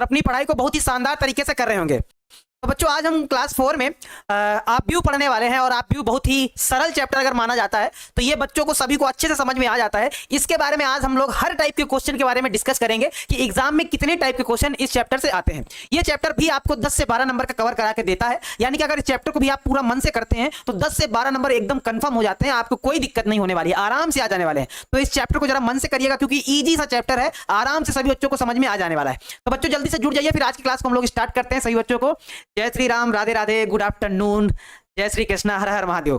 और अपनी पढ़ाई को बहुत ही शानदार तरीके से कर रहे होंगे। तो बच्चों आज हम क्लास 4 में आप व्यू पढ़ने वाले हैं और आप व्यू बहुत ही सरल चैप्टर अगर माना जाता है तो ये बच्चों को सभी को अच्छे से समझ में आ जाता है। इसके बारे में आज हम लोग हर टाइप के क्वेश्चन के बारे में डिस्कस करेंगे कि एग्जाम में कितने टाइप के क्वेश्चन इस चैप्टर से आते हैं। ये चैप्टर भी आपको 10 से 12 नंबर का कवर करा के देता है, यानी कि अगर इस चैप्टर को भी आप पूरा मन से करते हैं तो 10 से 12 नंबर एकदम कंफर्म हो जाते हैं, आपको कोई दिक्कत नहीं होने वाली है, आराम से आ जाने वाले हैं। तो इस चैप्टर को जरा मन से करिएगा क्योंकि ईजी सा चैप्टर है, आराम से सभी बच्चों को समझ में आ जाने वाला है। तो बच्चों जल्दी से जुड़ जाइए, फिर आज की क्लास को हम लोग स्टार्ट करते हैं। सभी बच्चों को जय श्री राम, राधे राधे, गुड आफ्टरनून, जय श्री कृष्णा, हर हर महादेव।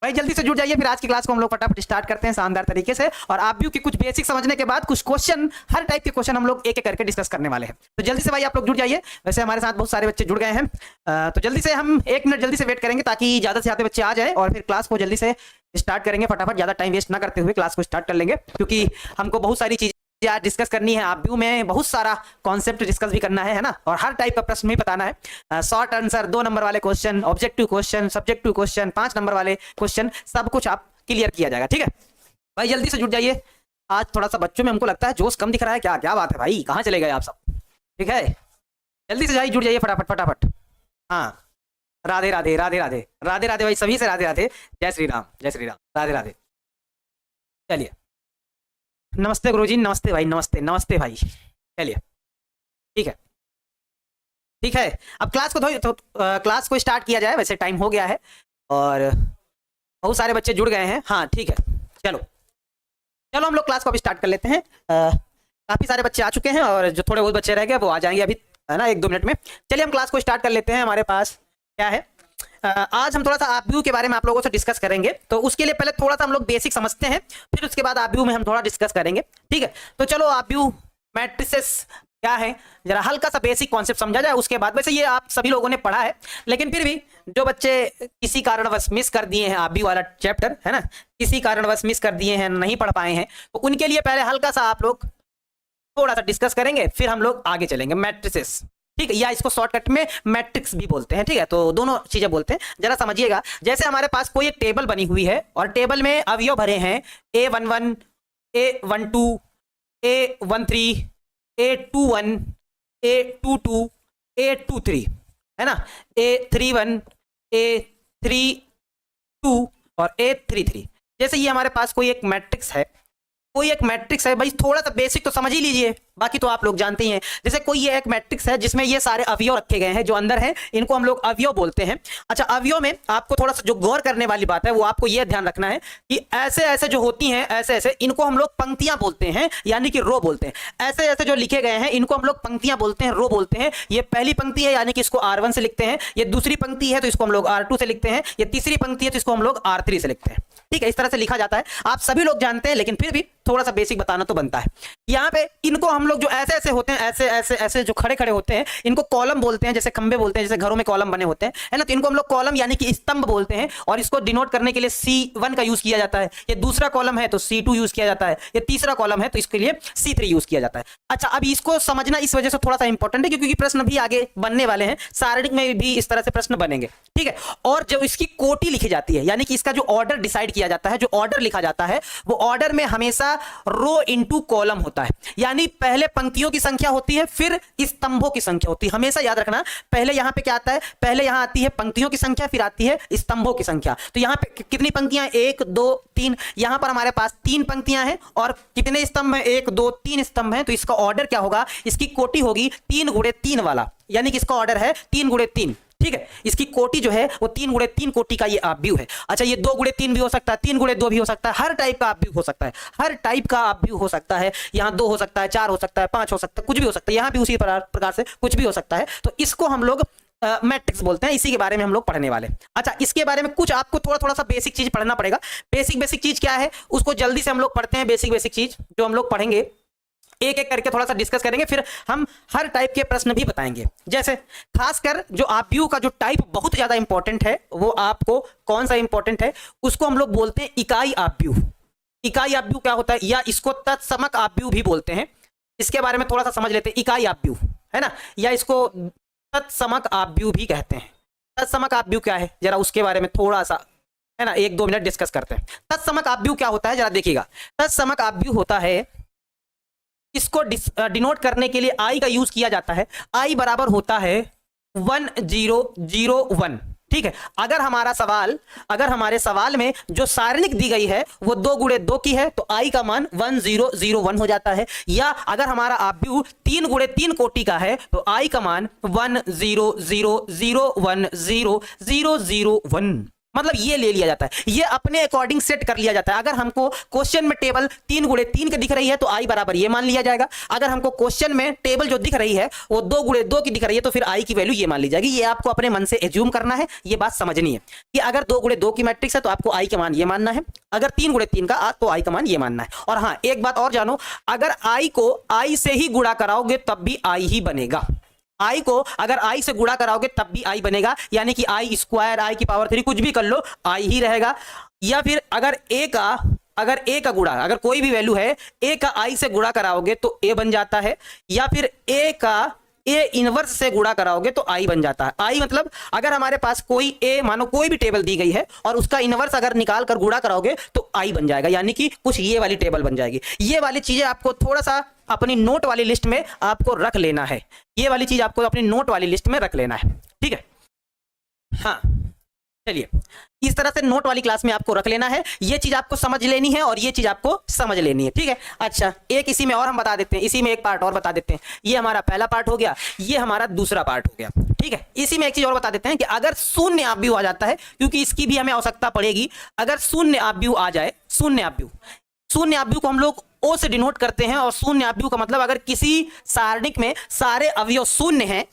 भाई जल्दी से जुड़ जाइए, फिर आज की क्लास को हम लोग फटाफट स्टार्ट करते हैं शानदार तरीके से। और आप व्यू की कुछ बेसिक समझने के बाद कुछ क्वेश्चन, हर टाइप के क्वेश्चन हम लोग एक एक करके डिस्कस करने वाले हैं। तो जल्दी से भाई आप लोग जुड़ जाइए। वैसे हमारे साथ बहुत सारे बच्चे जुड़ गए हैं, तो जल्दी से हम 1 मिनट जल्दी से वेट करेंगे ताकि ज्यादा से ज्यादा बच्चे आ जाए और फिर क्लास को जल्दी से स्टार्ट करेंगे। फटाफट ज्यादा टाइम वेस्ट ना करते हुए क्लास को स्टार्ट कर लेंगे क्योंकि हमको बहुत सारी चीजें आज डिस्कस करनी है। आप व्यू में बहुत सारा कॉन्सेप्ट डिस्कस भी करना है ना, और हर टाइप का प्रश्न भी बताना है। शॉर्ट आंसर, 2 नंबर वाले question, objective question, subjective question, 5 number वाले क्वेश्चन, सब कुछ आप क्लियर किया जाएगा। ठीक है भाई, जल्दी से जुड़ जाइए। आज थोड़ा सा बच्चों में हमको लगता है जोश कम दिख रहा है, क्या क्या बात है भाई, कहाँ चले गए आप सब? ठीक है, जल्दी से जाइए, जुड़ जाइए फटाफट फटाफट। हाँ, राधे राधे, राधे राधे, राधे राधे भाई, सभी से राधे राधे, जय श्री राम, जय श्री राम, राधे राधे। चलिए, नमस्ते गुरुजी, नमस्ते भाई, नमस्ते नमस्ते भाई। चलिए ठीक है, ठीक है, अब क्लास को क्लास को स्टार्ट किया जाए। वैसे टाइम हो गया है और बहुत सारे बच्चे जुड़ गए हैं। हाँ ठीक है, चलो चलो हम लोग क्लास को अभी स्टार्ट कर लेते हैं। काफी सारे बच्चे आ चुके हैं और जो थोड़े बहुत बच्चे रह गए वो आ जाएंगे अभी, है ना, 1-2 मिनट में। चलिए हम क्लास को स्टार्ट कर लेते हैं। हमारे पास क्या है, आज हम थोड़ा सा आप व्यू के बारे में आप लोगों से डिस्कस करेंगे। तो उसके लिए पहले थोड़ा सा हम लोग बेसिक समझते हैं, फिर उसके बाद आप व्यू में हम थोड़ा डिस्कस करेंगे। ठीक है, तो चलो आप व्यू मैट्रिसेस क्या है जरा हल्का सा बेसिक कॉन्सेप्ट समझा जाए, उसके बाद। वैसे ये आप सभी लोगों ने पढ़ा है, लेकिन फिर भी जो बच्चे किसी कारणवश मिस कर दिए हैं आप व्यू वाला चैप्टर, है ना, किसी कारणवश मिस कर दिए हैं, नहीं पढ़ पाए हैं, तो उनके लिए पहले हल्का सा आप लोग थोड़ा सा डिस्कस करेंगे, फिर हम लोग आगे चलेंगे। मैट्रिसेस, ठीक है, या इसको शॉर्टकट में मैट्रिक्स भी बोलते हैं। ठीक है, तो दोनों चीजें बोलते हैं, जरा समझिएगा। जैसे हमारे पास कोई एक टेबल बनी हुई है और टेबल में अवयव भरे हैं A11, A12, A13, A21, A22, A23, है ना, A31, A32 और A33। जैसे ये हमारे पास कोई एक मैट्रिक्स है, कोई एक मैट्रिक्स है भाई, थोड़ा सा बेसिक तो समझ ही लीजिए, बाकी तो आप लोग जानते ही हैं। जैसे कोई ये एक मैट्रिक्स है जिसमें ये सारे अवयव रखे गए हैं, जो अंदर हैं इनको हम लोग अवयव बोलते हैं। अच्छा, अवयव में आपको थोड़ा सा जो गौर करने वाली बात है वो आपको ये ध्यान रखना है कि ऐसे ऐसे जो होती हैं, ऐसे ऐसे, इनको हम लोग पंक्तियां बोलते हैं, यानी कि रो बोलते हैं। ऐसे ऐसे जो लिखे गए हैं इनको हम लोग पंक्तियां बोलते हैं, रो बोलते हैं। ये पहली पंक्ति है यानी कि इसको R1 से लिखते हैं, ये दूसरी पंक्ति है तो इसको हम लोग R2 से लिखते हैं, ये तीसरी पंक्ति है तो इसको हम लोग R3 से लिखते हैं। ठीक है, इस तरह से लिखा जाता है, आप सभी लोग जानते हैं, लेकिन फिर भी थोड़ा सा बेसिक बताना तो बनता है। यहाँ पे इनको हम लोग जो ऐसे ऐसे होते हैं, ऐसे ऐसे ऐसे जो खड़े खड़े होते हैं, इनको कॉलम बोलते हैं, जैसे खंबे बोलते हैं, जैसे घरों में कॉलम बने होते हैं, है ना, तो इनको हम लोग कॉलम यानी कि स्तंभ बोलते हैं। और इसको डिनोट करने के लिए C1 का यूज किया जाता है। ये दूसरा कॉलम है तो C2 यूज किया जाता है, ये तीसरा कॉलम है तो इसके लिए C3 यूज किया जाता है। अच्छा, अब इसको समझना इस वजह से थोड़ा सा इंपॉर्टेंट है क्योंकि प्रश्न भी आगे बनने वाले हैं, सारणिक में भी इस तरह से प्रश्न बनेंगे। ठीक है, और जब इसकी कोटि लिखी जाती है, यानी कि इसका जो ऑर्डर डिसाइड किया जाता है, जो ऑर्डर लिखा जाता है, वो ऑर्डर में हमेशा रो इनटू कॉलम होता है, यानी पहले पंक्तियों की संख्या होती है, फिर स्तंभों की संख्या होती है। हमेशा याद रखना, पहले यहां पे क्या आता है, पहले यहां आती है पंक्तियों की संख्या, फिर आती है स्तंभों की संख्या। तो यहां पे कितनी पंक्तियां, 1 2 3, यहां पर हमारे पास 3 पंक्तियां हैं और कितने स्तंभ हैं, 1 2 3 स्तंभ हैं। तो इसका ऑर्डर क्या होगा, इसकी कोटि होगी 3 गुणे 3 वाला, यानी कि इसका ऑर्डर है 3 गुणे 3। ठीक है, इसकी कोटि जो है वो 3 गुणे 3 कोटि का ये आप व्यू है। अच्छा, ये 2 गुणे 3 भी हो सकता है, 3 गुणे 2 भी हो सकता है, हर टाइप का आप व्यू हो सकता है, हर टाइप का आप व्यू हो सकता है। यहाँ 2 हो सकता है, 4 हो सकता है, 5 हो सकता है, कुछ भी हो सकता है, यहाँ भी उसी प्रकार से कुछ भी हो सकता है। तो इसको हम लोग मैट्रिक्स बोलते हैं, इसी के बारे में हम लोग पढ़ने वाले। अच्छा, इसके बारे में कुछ आपको थोड़ा थोड़ा सा बेसिक चीज पढ़ना पड़ेगा। बेसिक चीज क्या है उसको जल्दी से हम लोग पढ़ते हैं। बेसिक चीज जो हम लोग पढ़ेंगे, एक एक करके थोड़ा सा डिस्कस करेंगे, फिर हम हर टाइप के प्रश्न भी बताएंगे। जैसे खासकर जो आप व्यू का जो टाइप बहुत ज्यादा इंपॉर्टेंट है, वो आपको कौन सा इंपॉर्टेंट है, उसको हम लोग बोलते हैं इकाई आप व्यू। इकाई आप व्यू क्या होता है, या इसको तत्समक आप व्यू भी बोलते हैं। इसके बारे में थोड़ा सा समझ लेते हैं। इकाई आप व्यू, है ना, या इसको तत्समक आप व्यू भी कहते हैं। तत्समक आप व्यू क्या है, जरा उसके बारे में थोड़ा सा, है ना, 1-2 मिनट डिस्कस करते हैं। तत्समक आप व्यू क्या होता है, जरा देखिएगा। तत्समक आप व्यू होता है इसको डिनोट करने के लिए आई का यूज किया जाता है। आई बराबर होता है 1001। ठीक है, अगर हमारे सवाल में जो सारणिक दी गई है वो 2 गुणे 2 की है तो आई का मान 1001 हो जाता है। या अगर हमारा आव्यूह 3 गुणे 3 कोटि का है तो आई का मान 1000100001, मतलब ये ले लिया जाता है, ये अपने अकॉर्डिंग सेट कर लिया जाता है। अगर हमको क्वेश्चन में टेबल 3 गुणे 3 के दिख रही है तो आई बराबर ये मान लिया जाएगा। अगर हमको क्वेश्चन में टेबल जो दिख रही है वो 2 गुणे 2 की दिख रही है तो फिर आई की वैल्यू ये मान ली जाएगी। ये आपको अपने मन से एज्यूम करना है, ये बात समझनी है कि अगर 2 गुणे 2 की मैट्रिक्स है तो आपको आई का मान ये मानना है, अगर 3 गुणे 3 का तो आई का मान ये मानना है। और हाँ, एक बात और जानो, अगर आई को आई से ही गुणा कराओगे तब भी आई ही बनेगा। आई को अगर आई से गुणा कराओगे तब भी आई बनेगा, यानी कि आई स्क्वायर, आई की पावर 3 कुछ भी कर लो आई ही रहेगा। या फिर अगर ए का गुणा, अगर कोई भी वैल्यू है ए का आई से गुणा कराओगे तो ए बन जाता है, या फिर ए का ए इनवर्स से गुणा कराओगे तो आई बन जाता है। आई मतलब अगर हमारे पास कोई ए, मानो कोई भी टेबल दी गई है और उसका इनवर्स अगर निकाल कर गुणा कराओगे तो आई बन जाएगा, यानी कि कुछ ये वाली टेबल बन जाएगी। ये वाली चीजें आपको थोड़ा सा अपनी नोट वाली लिस्ट में आपको रख लेना है, ये वाली चीज आपको अपनी नोट वाली लिस्ट में रख लेना है। ठीक है, हाँ चलिए, इस तरह से नोट वाली क्लास में आपको रख लेना है, ये चीज आपको समझ लेनी है और ये चीज आपको समझ लेनी है। ठीक है, अच्छा एक इसी में और हम बता देते हैं, इसी में एक पार्ट और बता देते हैं। ये हमारा पहला पार्ट हो गया, ये हमारा दूसरा पार्ट हो गया। ठीक है, इसी में एक चीज और बता देते हैं कि अगर शून्य आव्यूह आ जाता है, क्योंकि इसकी भी हमें आवश्यकता पड़ेगी, अगर शून्य आव्यूह आ जाए, शून्य आव्यूह को हम लोग ओ से डिनोट करते हैं, और शून्य आव्यूह का मतलब अगर किसी सारणिक में सारे अवयव शून्य हैं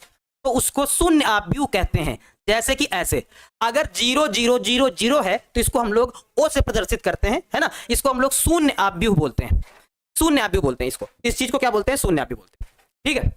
तो उसको शून्य आव्यूह कहते हैं। जैसे कि ऐसे, अगर 0 0 0 0 है तो इसको हम लोग ओ से प्रदर्शित करते हैं, है ना, इसको हम लोग शून्य आव्यूह बोलते हैं, शून्य आव्यूह बोलते हैं इसको, इस चीज को क्या बोलते हैं, शून्य आव्यूह बोलते हैं। ठीक है,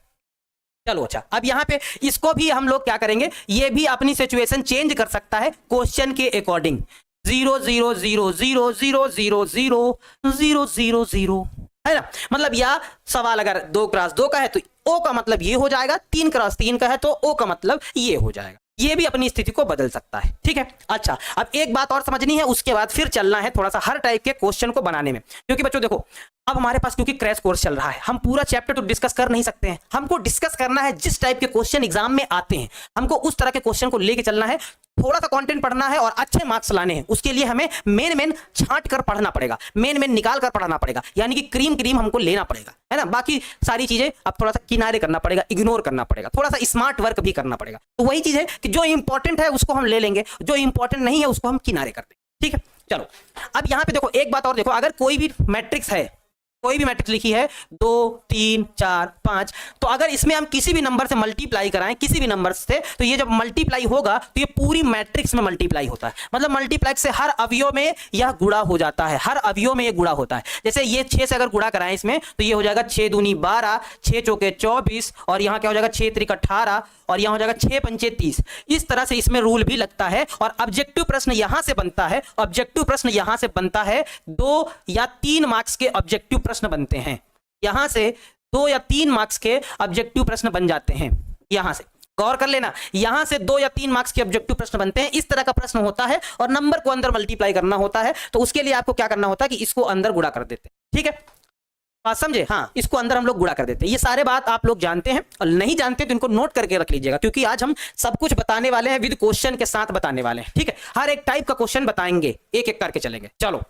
चलो अच्छा, अब यहाँ पे इसको भी हम लोग क्या करेंगे, ये भी अपनी सिचुएशन चेंज कर सकता है क्वेश्चन के अकॉर्डिंग। 0 0 0 0 0 0 0 0 0 0, है ना, मतलब या सवाल अगर 2 क्रॉस 2 का है तो ओ का मतलब ये हो जाएगा, 3 क्रॉस 3 का है तो ओ का मतलब ये हो जाएगा। ये भी अपनी स्थिति को बदल सकता है। ठीक है, अच्छा अब एक बात और समझनी है, उसके बाद फिर चलना है थोड़ा सा हर टाइप के क्वेश्चन को बनाने में, क्योंकि बच्चों देखो अब हमारे पास क्योंकि क्रैश कोर्स चल रहा है, हम पूरा चैप्टर तो डिस्कस कर नहीं सकते हैं, हमको डिस्कस करना है जिस टाइप के क्वेश्चन एग्जाम में आते हैं, हमको उस तरह के क्वेश्चन को लेके चलना है, थोड़ा सा कंटेंट पढ़ना है और अच्छे मार्क्स लाने हैं। उसके लिए हमें मेन छांट कर पढ़ना पड़ेगा, मेन निकाल कर पढ़ना पड़ेगा, यानी कि क्रीम हमको लेना पड़ेगा, है ना, बाकी सारी चीजें अब थोड़ा सा किनारे करना पड़ेगा, इग्नोर करना पड़ेगा, थोड़ा सा स्मार्ट वर्क भी करना पड़ेगा। तो वही चीज है कि जो इंपॉर्टेंट है उसको हम ले लेंगे, जो इंपॉर्टेंट नहीं है उसको हम किनारे कर देंगे। ठीक है, चलो अब यहाँ पे देखो एक बात और देखो, अगर कोई भी मैट्रिक्स है, कोई भी मैट्रिक्स लिखी है 2 3 4 5, तो अगर इसमें हम किसी भी नंबर से मल्टीप्लाई कराएं, किसी भी नंबर से, तो ये जब मल्टीप्लाई होगा तो ये पूरी मैट्रिक्स में मल्टीप्लाई होता है, मतलब मल्टीप्लेक्स से हर अवयव में यह गुणा हो जाता है, हर अवयव में ये गुणा होता है। जैसे ये 6 से अगर गुणा कराएं इसमें तो ये हो जाएगा 6 दूनी 12, 6 चौके 24, और यहाँ क्या हो जाएगा 6 त्रिक 18, और यहाँ हो जाएगा 6 पंचे 30। इस तरह से इसमें रूल भी लगता है, और ऑब्जेक्टिव प्रश्न यहां से बनता है, ऑब्जेक्टिव प्रश्न यहां से बनता है, 2 या 3 मार्क्स के ऑब्जेक्टिव प्रश्न बनते हैं, यहां से 2 या 3 मार्क्स के ऑब्जेक्टिव प्रश्न बन जाते हैं। यहां से गौर कर लेना, यहां से 2 या 3 मार्क्स के ऑब्जेक्टिव प्रश्न बनते हैं, इस तरह का प्रश्न होता है, और नंबर को अंदर मल्टीप्लाई करना होता है, तो उसके लिए आपको क्या करना होता है कि इसको अंदर गुणा कर देते हैं। ठीक है, बात समझे, हाँ, इसको अंदर हम लोग गुणा कर देते हैं। ये सारे बात आप लोग जानते हैं, और नहीं जानते तो इनको नोट करके रख लीजिएगा, क्योंकि आज हम सब कुछ बताने वाले हैं, विद क्वेश्चन के साथ बताने वाले हैं। ठीक है, हर एक टाइप का क्वेश्चन बताएंगे, एक एक करके चलेंगे। चलो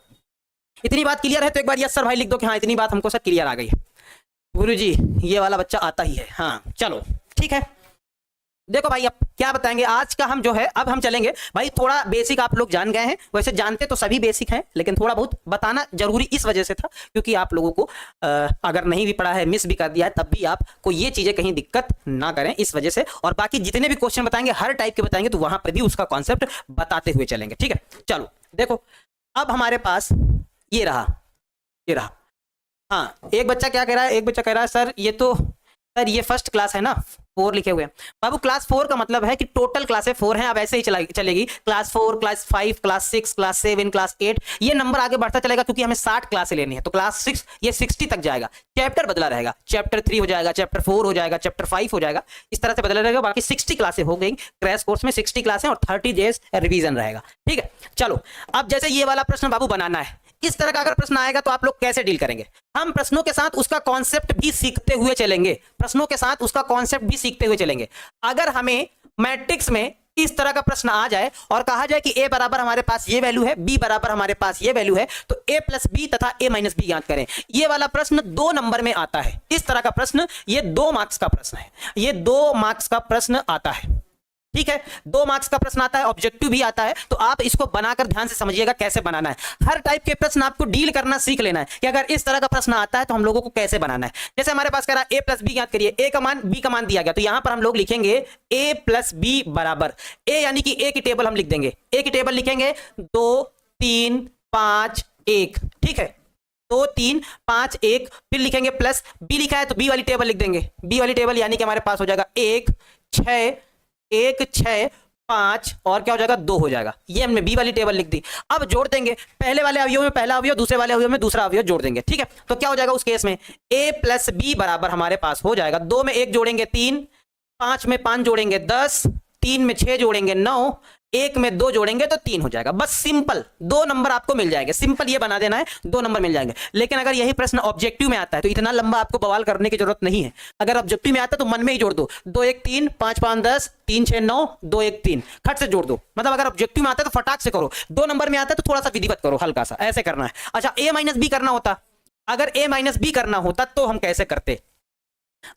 इतनी बात क्लियर है तो एक बार यस सर भाई लिख दो कि हाँ इतनी बात हमको सर क्लियर आ गई है। गुरुजी ये वाला बच्चा आता ही है, हाँ चलो ठीक है। देखो भाई अब क्या बताएंगे आज का हम जो है, अब हम चलेंगे भाई, थोड़ा बेसिक आप लोग जान गए हैं, वैसे जानते तो सभी बेसिक हैं, लेकिन थोड़ा बहुत बताना जरूरी इस वजह से था क्योंकि आप लोगों को अगर नहीं भी पढ़ा है, मिस भी कर दिया है, तब भी आपको ये चीजें कहीं दिक्कत ना करें इस वजह से। और बाकी जितने भी क्वेश्चन बताएंगे हर टाइप के बताएंगे, तो वहां पर भी उसका कॉन्सेप्ट बताते हुए चलेंगे। ठीक है, चलो देखो अब हमारे पास ये रहा, हाँ एक बच्चा क्या कह रहा है, एक बच्चा कह रहा है सर ये तो सर ये फर्स्ट क्लास है ना, 4 लिखे हुए हैं। बाबू क्लास 4 का मतलब है कि टोटल क्लासें 4 हैं, अब ऐसे ही चलेगी, class 4, class 5, class 6, class 7, class 8, ये नंबर आगे बढ़ता चलेगा क्योंकि हमें 60 क्लासें लेनी है, तो क्लास 6 ये 60 तक जाएगा, चैप्टर बदला रहेगा, चैप्टर 3 हो जाएगा, चैप्टर 4 हो जाएगा, चैप्टर 5 हो जाएगा, इस तरह से बदला रहेगा। बाकी 60 क्लासें हो गई, क्रैश कोर्स में 60 क्लासें और 30 डेज रिवीजन रहेगा। ठीक है, चलो अब जैसे ये वाला प्रश्न बाबू बनाना है, इस तरह का अगर प्रश्न आएगा तो आप लोग कैसे डील करेंगे? हम प्रश्नों के साथ उसका कॉन्सेप्ट भी सीखते हुए चलेंगे, प्रश्नों के साथ उसका कॉन्सेप्ट भी सीखते हुए चलेंगे। अगर हमें मैट्रिक्स में इस तरह का प्रश्न आ जाए और कहा जाए कि a बराबर हमारे पास ये वैल्यू है, b बराबर हमारे पास ये वैल्यू है, तो a प्लस बी तथा a माइनस बी ज्ञात करें। ये वाला प्रश्न 2 नंबर में आता है। इस तरह का प्रश्न ये 2 मार्क्स का प्रश्न है, ये 2 मार्क्स का प्रश्न आता है। ठीक है, 2 मार्क्स का प्रश्न आता है, ऑब्जेक्टिव भी आता है। तो आप इसको बनाकर ध्यान से समझिएगा कैसे बनाना है। हर टाइप के प्रश्न आपको डील करना सीख लेना है कि अगर इस तरह का प्रश्न आता है तो हम लोगों को कैसे बनाना है। जैसे हमारे पास कह रहा है a प्लस बी ज्ञात करिए, a का मान b का मान दिया गया, तो यहां पर हम लोग लिखेंगे a प्लस बी बराबर a, यानी कि a की टेबल हम लिख देंगे। a की टेबल लिखेंगे 2 3 5 1। ठीक है, 2 3 5 1, फिर लिखेंगे प्लस b लिखा है तो b वाली टेबल लिख देंगे। b वाली टेबल यानी कि हमारे पास हो जाएगा 1 6 5 और क्या हो जाएगा 2 हो जाएगा। ये हमने बी वाली टेबल लिख दी। अब जोड़ देंगे, पहले वाले अवयव में पहला अवयव, दूसरे वाले अवयव में दूसरा अवयव जोड़ देंगे। ठीक है, तो क्या हो जाएगा उस केस में a प्लस बी बराबर हमारे पास हो जाएगा 2 में 1 जोड़ेंगे 3, 5 में 5 जोड़ेंगे 10, 3 में 6 जोड़ेंगे 9, 1 में 2 जोड़ेंगे तो 3 हो जाएगा। बस सिंपल 2 नंबर आपको मिल जाएंगे। सिंपल ये बना देना है, 2 नंबर मिल जाएंगे। लेकिन अगर यही प्रश्न ऑब्जेक्टिव में आता है तो इतना लंबा आपको बवाल करने की जरूरत नहीं है। अगर ऑब्जेक्टिव में आता है तो मन में ही जोड़ दो, 2 1 3 5 5 10 3 6 9 2 1 3, खट से जोड़ दो। मतलब अगर ऑब्जेक्टिव में आता है तो फटाक से करो, 2 नंबर में आता है तो थोड़ा सा विधिवत करो, हल्का सा ऐसे करना है। अच्छा, a माइनस बी करना होता, अगर a माइनस बी करना होता तो हम कैसे करते?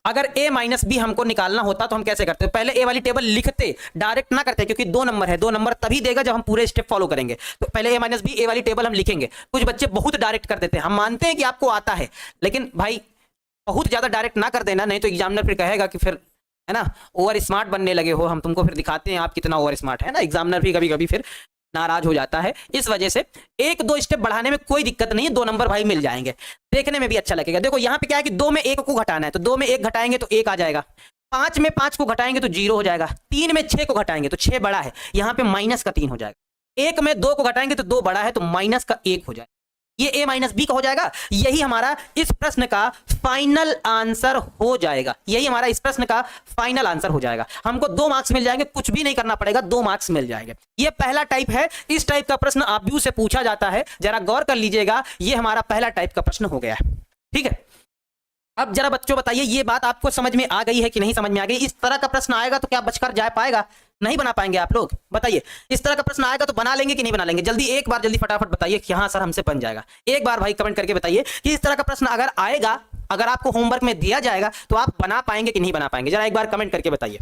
अगर a माइनस बी हमको निकालना होता तो हम कैसे करते? पहले a वाली टेबल लिखते, डायरेक्ट ना करते, क्योंकि 2 नंबर है। 2 नंबर तभी देगा जब हम पूरे स्टेप फॉलो करेंगे। तो पहले a माइनस बी, a वाली टेबल हम लिखेंगे। कुछ बच्चे बहुत डायरेक्ट कर देते हैं, हम मानते हैं कि आपको आता है, लेकिन भाई बहुत ज्यादा डायरेक्ट ना कर देना, नहीं तो एग्जामिनर फिर कहेगा कि फिर है ना ओवर स्मार्ट बनने लगे हो, हम तुमको फिर दिखाते हैं आप कितना ओवर स्मार्ट है ना। एग्जामिनर भी कभी कभी फिर नाराज हो जाता है। इस वजह से 1-2 स्टेप बढ़ाने में कोई दिक्कत नहीं है, 2 नंबर भाई मिल जाएंगे, देखने में भी अच्छा लगेगा। देखो यहाँ पे क्या है कि 2 में 1 को घटाना है, तो 2 में 1 घटाएंगे तो 1 आ जाएगा। 5 में 5 को घटाएंगे तो 0 हो जाएगा। 3 में 6 को घटाएंगे तो 6 बड़ा है, यहाँ पे माइनस का 3 हो जाएगा। 1 में 2 को घटाएंगे तो 2 बड़ा है, तो माइनस का 1 हो जाएगा। ये a माइनस बी का हो जाएगा। यही हमारा इस प्रश्न का फाइनल आंसर हो जाएगा। यही हमारा इस प्रश्न का फाइनल आंसर हो जाएगा। हमको 2 मार्क्स मिल जाएंगे, कुछ भी नहीं करना पड़ेगा, 2 मार्क्स मिल जाएंगे। ये पहला टाइप है। इस टाइप का प्रश्न आप से पूछा जाता है, जरा गौर कर लीजिएगा। ये हमारा पहला टाइप का प्रश्न हो गया है। ठीक है, अब जरा बच्चों बताइए ये बात आपको समझ में आ गई है कि नहीं समझ में आ गई? इस तरह का प्रश्न आएगा तो क्या बचकर जा पाएगा? नहीं बना पाएंगे आप लोग? बताइए, इस तरह का प्रश्न आएगा तो बना लेंगे कि नहीं बना लेंगे? जल्दी एक बार जल्दी फटाफट बताइए कि हाँ सर हमसे बन जाएगा। एक बार भाई कमेंट करके बताइए कि इस तरह का प्रश्न अगर आएगा, अगर आपको होमवर्क में दिया जाएगा तो आप बना पाएंगे कि नहीं बना पाएंगे? जरा एक बार कमेंट करके बताइए।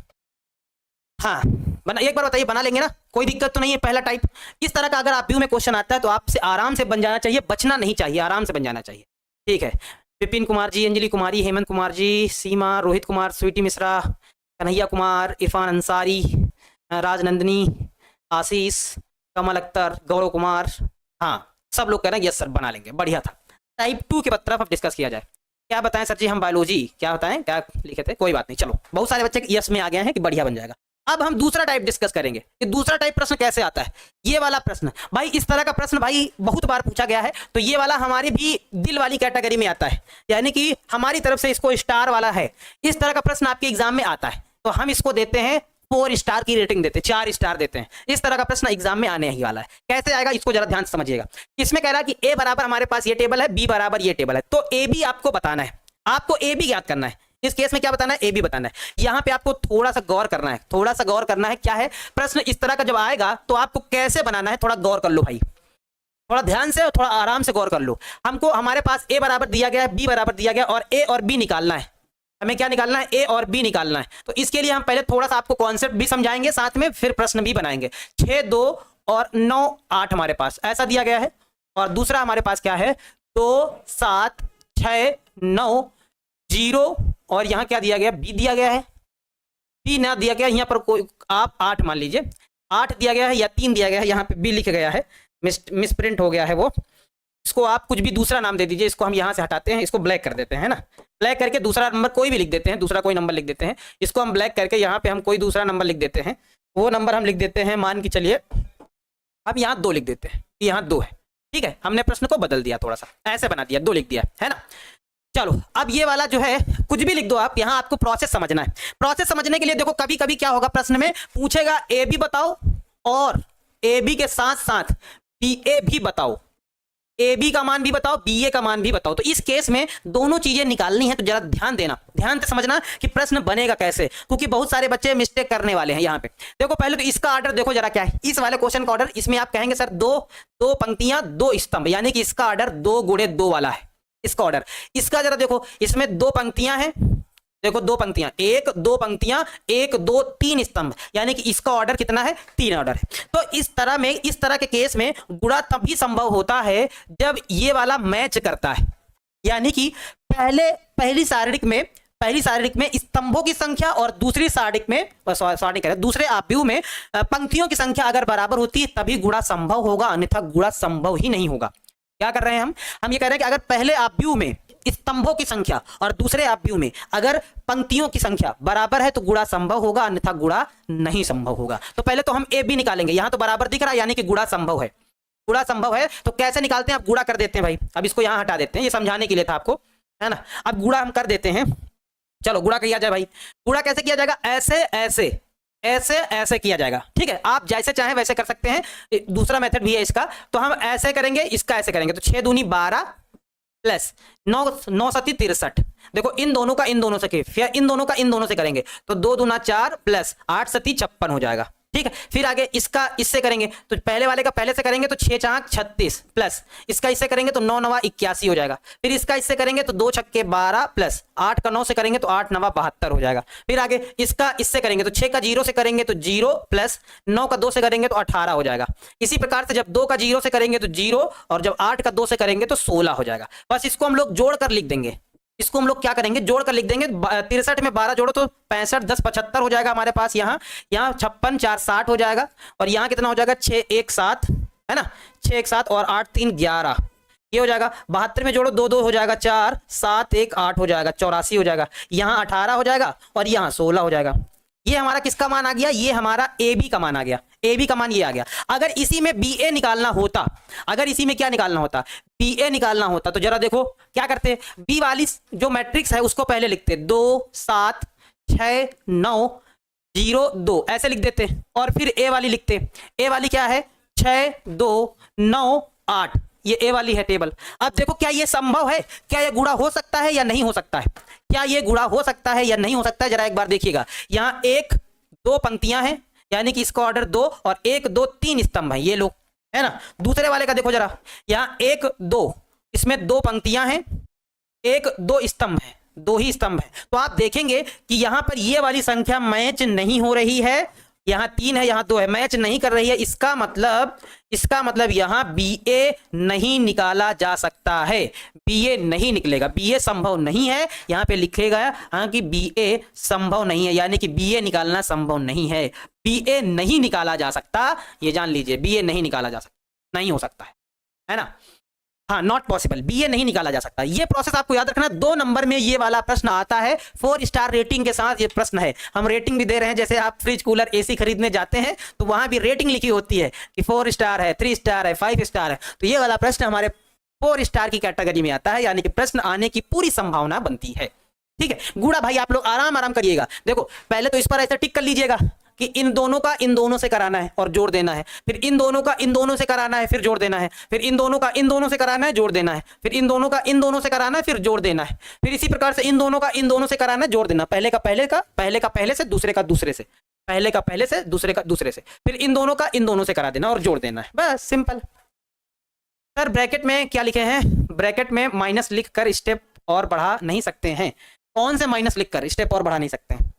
हाँ बना, एक बार बताइए, बना लेंगे ना? कोई दिक्कत तो नहीं है? पहला टाइप इस तरह का अगर आप में क्वेश्चन आता है तो आपसे आराम से बन जाना चाहिए, बचना नहीं चाहिए, आराम से बन जाना चाहिए। ठीक है, विपिन कुमार जी, अंजलि कुमारी, हेमंत कुमार जी, सीमा, रोहित कुमार, स्वीटी मिश्रा, कन्हैया कुमार, इरफान अंसारी, राजनंदनी, आशीष, कमल अख्तर, गौरव कुमार, हाँ सब लोग कह रहे हैं यस सर बना लेंगे। बढ़िया था। टाइप 2 के तरफ अब डिस्कस किया जाए। क्या बताएं सर जी हम बायोलॉजी, क्या बताएं, क्या लिखे थे? कोई बात नहीं, चलो बहुत सारे बच्चे यस में आ गए हैं कि बढ़िया बन जाएगा। अब हम दूसरा टाइप डिस्कस करेंगे कि दूसरा टाइप प्रश्न कैसे आता है। ये वाला प्रश्न भाई, इस तरह का प्रश्न भाई बहुत बार पूछा गया है, तो ये वाला हमारी भी दिल वाली कैटेगरी में आता है, यानी कि हमारी तरफ से इसको स्टार वाला है। इस तरह का प्रश्न आपके एग्जाम में आता है तो हम इसको देते हैं 4 स्टार की रेटिंग देते हैं, 4 स्टार देते हैं। इस तरह का प्रश्न एग्जाम में आने ही वाला है। कैसे आएगा इसको जरा ध्यान से समझिएगा। इसमें कह रहा है कि a बराबर हमारे पास ये टेबल है, b बराबर ये टेबल है, तो a भी आपको बताना है, आपको a भी ज्ञात करना है। इस केस में क्या बताना है? a भी बताना है। यहां पे आपको थोड़ा सा गौर करना है, थोड़ा सा गौर करना है। क्या है प्रश्न इस तरह का जब आएगा तो आपको कैसे बनाना है, थोड़ा गौर कर लो भाई, थोड़ा ध्यान से और थोड़ा आराम से गौर कर लो। हमको हमारे पास a बराबर दिया गया है, b बराबर दिया गया और a और b निकालना है। हमें क्या निकालना है? a और b निकालना है। तो इसके लिए हम पहले थोड़ा सा आपको कॉन्सेप्ट भी समझाएंगे, साथ में फिर प्रश्न भी बनाएंगे। 6 2 और 9 8 हमारे पास ऐसा दिया गया है, और दूसरा हमारे पास क्या है 2 7 6 9 0 और यहाँ क्या दिया गया? b दिया गया है, b ना दिया गया यहाँ पर कोई, आप 8 मान लीजिए, 8 दिया गया है या 3 दिया गया है, यहाँ पे b लिखा गया है, मिसप्रिंट हो गया है वो। इसको आप कुछ भी दूसरा नाम दे दीजिए, इसको हम यहाँ से हटाते हैं, इसको ब्लैक कर देते हैं ना, ब्लैक करके दूसरा नंबर कोई भी लिख देते हैं, दूसरा कोई नंबर लिख देते हैं। इसको हम ब्लैक करके यहाँ पे हम कोई दूसरा नंबर लिख देते हैं, वो नंबर हम लिख देते हैं, मान के चलिए अब यहाँ 2 लिख देते हैं, यहाँ 2 है। ठीक है, हमने प्रश्न को बदल दिया, थोड़ा सा ऐसे बना दिया, 2 लिख दिया है ना। चलो अब ये वाला जो है कुछ भी लिख दो आप, यहाँ आपको प्रोसेस समझना है। प्रोसेस समझने के लिए देखो कभी कभी क्या होगा, प्रश्न में पूछेगा ए बी बताओ और ए बी के साथ साथ बी ए भी बताओ। ए बी का मान भी बताओ, बी ए का मान भी बताओ। तो इस केस में दोनों चीजें निकालनी है, तो जरा ध्यान देना, ध्यान से समझना कि प्रश्न बनेगा कैसे, क्योंकि बहुत सारे बच्चे मिस्टेक करने वाले हैं यहाँ पे। देखो पहले तो इसका ऑर्डर देखो जरा क्या है, इस वाले क्वेश्चन का ऑर्डर, इसमें आप कहेंगे सर दो दो पंक्तियां दो स्तंभ, यानी कि इसका ऑर्डर 2 गुणे 2 वाला है इसका ऑर्डर। इसका जरा देखो, इसमें 2 पंक्तियां हैं, देखो 2 पंक्तियां, 1 2 पंक्तियां, 1 2 3 स्तंभ, यानी कि इसका ऑर्डर कितना है, 3 ऑर्डर है। तो इस तरह के केस में गुणा तभी संभव होता है जब ये वाला मैच करता है, यानी कि पहली सारणिक में स्तंभों की संख्या और दूसरी सारणिक में दूसरे आव्यूह में पंक्तियों की संख्या अगर बराबर होती है तभी गुणा संभव होगा, अन्यथा गुणा संभव ही नहीं होगा। क्या कर रहे हैं हम ये कह रहे हैं कि अगर पहले आव्यूह में स्तंभों की संख्या और दूसरे आव्यूह में अगर पंक्तियों की संख्या बराबर है तो गुणा संभव होगा, अन्यथा गुणा नहीं संभव होगा। तो पहले तो हम ए बी निकालेंगे, यहां तो बराबर दिख रहा है यानी कि गुणा संभव है, गुणा संभव है। तो कैसे निकालते हैं, आप गुणा कर देते हैं भाई, अब इसको यहां हटा देते हैं, ये समझाने के लिए था आपको, है ना। अब गुणा हम कर देते हैं, चलो गुणा किया जाए भाई। गुणा कैसे किया जाएगा, ऐसे किया जाएगा, ठीक है। आप जैसे चाहें वैसे कर सकते हैं, दूसरा मेथड भी है इसका। तो हम ऐसे करेंगे, इसका ऐसे करेंगे, तो 6 दूनी 12 प्लस 9 सती 63। देखो इन दोनों का इन दोनों से, फिर इन दोनों का इन दोनों से करेंगे तो 2 दूना 4 प्लस 8 सती 56 हो जाएगा, ठीक है। फिर आगे इसका इससे करेंगे, तो पहले वाले का पहले से करेंगे तो 6 चाक 36 प्लस इसका इससे करेंगे तो 9 नवा 81 हो जाएगा। फिर इसका इससे करेंगे तो 2 छक्के 12 प्लस 8 का 9 से करेंगे तो 8 नवा 72 हो जाएगा। फिर आगे इसका इससे करेंगे तो 6 का 0 से करेंगे तो 0 प्लस 9 का 2 से करेंगे तो 18 हो जाएगा। इसी प्रकार से जब 2 का 0 से करेंगे तो 0 और जब 8 का 2 से करेंगे तो 16 हो जाएगा। बस इसको हम लोग जोड़ कर लिख देंगे, इसको हम लोग क्या करेंगे, जोड़ कर लिख देंगे। 63 में 12 जोड़ो तो 65 10 75 हो जाएगा हमारे पास। यहाँ 56 4 60 हो जाएगा, और यहाँ कितना हो जाएगा 6 1 7, है ना, 6 1 7 और 8 3 11, ये हो जाएगा। 72 में जोड़ो 2 2 हो जाएगा 4 7 1 8 हो जाएगा, 84 हो जाएगा। यहाँ 18 हो जाएगा और यहाँ 16 हो जाएगा। ये हमारा किसका मान आ गया, ये हमारा ए बी का मान आ गया, ए बी का मान ये आ गया। अगर इसी में बी ए निकालना होता, अगर इसी में क्या निकालना होता, बी ए निकालना होता, तो जरा देखो क्या करते, बी वाली जो मैट्रिक्स है उसको पहले लिखते 2 7 6 9 0 2 ऐसे लिख देते, और फिर ए वाली लिखते। ए वाली क्या है 6 2 9 8, ये ए वाली है टेबल। अब देखो क्या ये संभव है, क्या ये गुणा हो सकता है या नहीं हो सकता है, क्या ये गुणा हो सकता है या नहीं हो सकता है, जरा एक बार देखिएगा। यहाँ 1 2 पंक्तियां हैं, यानी कि इसका ऑर्डर 2, और 1 2 3 स्तंभ है, ये लो, है ना। दूसरे वाले का देखो जरा, यहाँ 1 2, इसमें 2 पंक्तियां हैं, 1 2 स्तंभ है, 2 ही स्तंभ है। तो आप देखेंगे कि यहां पर ये वाली संख्या मैच नहीं हो रही है, यहाँ 3 है यहाँ 2 है, मैच नहीं कर रही है। इसका मतलब यहाँ बी ए नहीं निकाला जा सकता है, बी ए नहीं निकलेगा, बी ए संभव नहीं है। यहाँ पे लिखेगा हाँ कि बी ए संभव नहीं है, यानी कि बी ए निकालना संभव नहीं है, बी ए नहीं निकाला जा सकता, ये जान लीजिए, बी ए नहीं निकाला जा सकता, नहीं हो सकता है ना। हाँ, नॉट पॉसिबल, बी ए नहीं निकाला जा सकता। ये प्रोसेस आपको याद रखना। 2 नंबर में ये वाला प्रश्न आता है, 4 स्टार रेटिंग के साथ ये प्रश्न है। हम रेटिंग भी दे रहे हैं, जैसे आप फ्रिज कूलर एसी खरीदने जाते हैं तो वहां भी रेटिंग लिखी होती है कि 4 स्टार है, 3 स्टार है, 5 स्टार है। तो ये वाला प्रश्न हमारे 4 स्टार की कैटेगरी में आता है, यानी कि प्रश्न आने की पूरी संभावना बनती है, ठीक है। गुणा भाई आप लोग आराम करिएगा। देखो पहले तो इस पर ऐसे टिक कर लीजिएगा कि इन दोनों का इन दोनों से कराना है और जोड़ देना है, फिर इन दोनों का इन दोनों से कराना है फिर जोड़ देना है, फिर इन दोनों का इन दोनों से कराना है जोड़ देना है, फिर इन दोनों का इन दोनों से कराना है फिर जोड़ देना है, फिर इसी प्रकार से इन दोनों का इन दोनों से कराना है जोड़ देना, पहले का पहले से, दूसरे का दूसरे से, पहले का पहले से, दूसरे का दूसरे से, फिर इन दोनों का इन दोनों से करा देना और जोड़ देना है, बस सिंपल। सर ब्रैकेट में क्या लिखे हैं, ब्रैकेट में माइनस लिख कर स्टेप और बढ़ा नहीं सकते हैं। कौन से माइनस लिख कर स्टेप और बढ़ा नहीं सकते हैं?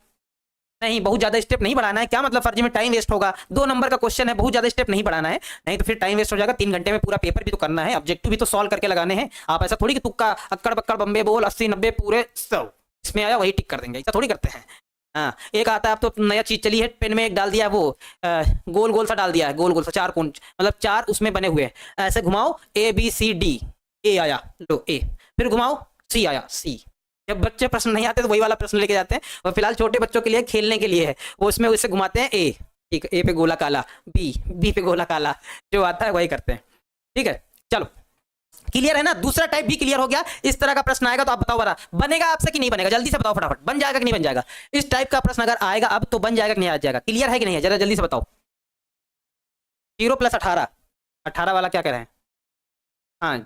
नहीं, बहुत ज्यादा स्टेप नहीं बढ़ाना है। क्या मतलब फर्जी में टाइम वेस्ट होगा, 2 नंबर का क्वेश्चन है, बहुत ज्यादा स्टेप नहीं बढ़ाना है, नहीं तो फिर टाइम वेस्ट हो जाएगा। 3 घंटे में पूरा पेपर भी तो करना है, ऑब्जेक्टिव भी तो सॉल्व करके लगाने हैं। आप ऐसा थोड़ी कि तुक्का अक्कड़ बक्कड़ बम्बे बोल 80 90 पूरे 100 इसमें आया वही टिक कर देंगे, ऐसा थोड़ी करते हैं। हाँ, एक आता है, अब तो नया चीज चली है, पेन में एक डाल दिया, वो गोल गोल सा डाल दिया है, गोल गोल सा 4 कोण, मतलब 4 उसमें बने हुए हैं, ऐसे घुमाओ ABCD, ए आया लो ए, फिर घुमाओ C आया C। जब बच्चे प्रश्न नहीं आते तो वही वाला प्रश्न लेके जाते हैं, और फिलहाल छोटे बच्चों के लिए खेलने के लिए है, वो उसमें उससे घुमाते हैं A, ठीक है, A पे गोला काला, B पे गोला काला, जो आता है वही करते हैं, ठीक है। चलो क्लियर है ना, दूसरा टाइप भी क्लियर हो गया। इस तरह का प्रश्न आएगा तो आप बताओ बरा बनेगा आपसे कि नहीं बनेगा, जल्दी से बताओ फटाफट, बन जाएगा कि नहीं बन जाएगा। इस टाइप का प्रश्न अगर आएगा अब तो बन जाएगा कि नहीं आ जाएगा, क्लियर है कि नहीं है, जरा जल्दी से बताओ। 0 + 18 वाला क्या कह रहे हैं, हाँ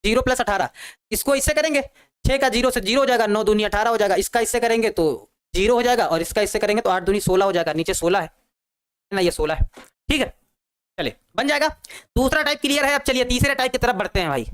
0+18, इसको इससे करेंगे 6 का 0 से 0 हो जाएगा, 9 दूनी 18 हो जाएगा, इसका इससे करेंगे तो 0 हो जाएगा, और इसका इससे करेंगे तो 8 दूनी 16 हो जाएगा, नीचे 16 है ना, ये 16 है। ठीक है, चलिए बन जाएगा। दूसरा टाइप क्लियर है। अब चलिए तीसरे टाइप की तरफ बढ़ते हैं भाई।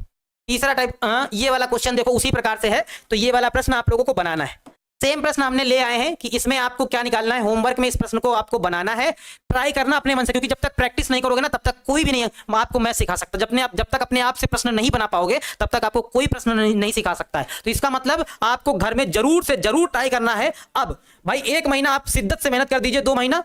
तीसरा टाइप, ये वाला क्वेश्चन देखो उसी प्रकार से है, तो ये वाला प्रश्न आप लोगों को बनाना है। सेम प्रश्न हमने ले आए हैं कि इसमें आपको क्या निकालना है, होमवर्क में इस प्रश्न को आपको बनाना है, ट्राई करना अपने मन से, क्योंकि जब तक प्रैक्टिस नहीं करोगे ना तब तक कोई भी नहीं आपको मैं सिखा सकता। जब तक अपने आप से प्रश्न नहीं बना पाओगे तब तक आपको कोई प्रश्न नहीं सिखा सकता है। तो इसका मतलब आपको घर में जरूर से जरूर ट्राई करना है। अब भाई 1 महीना आप शिद्दत से मेहनत कर दीजिए, 2 महीना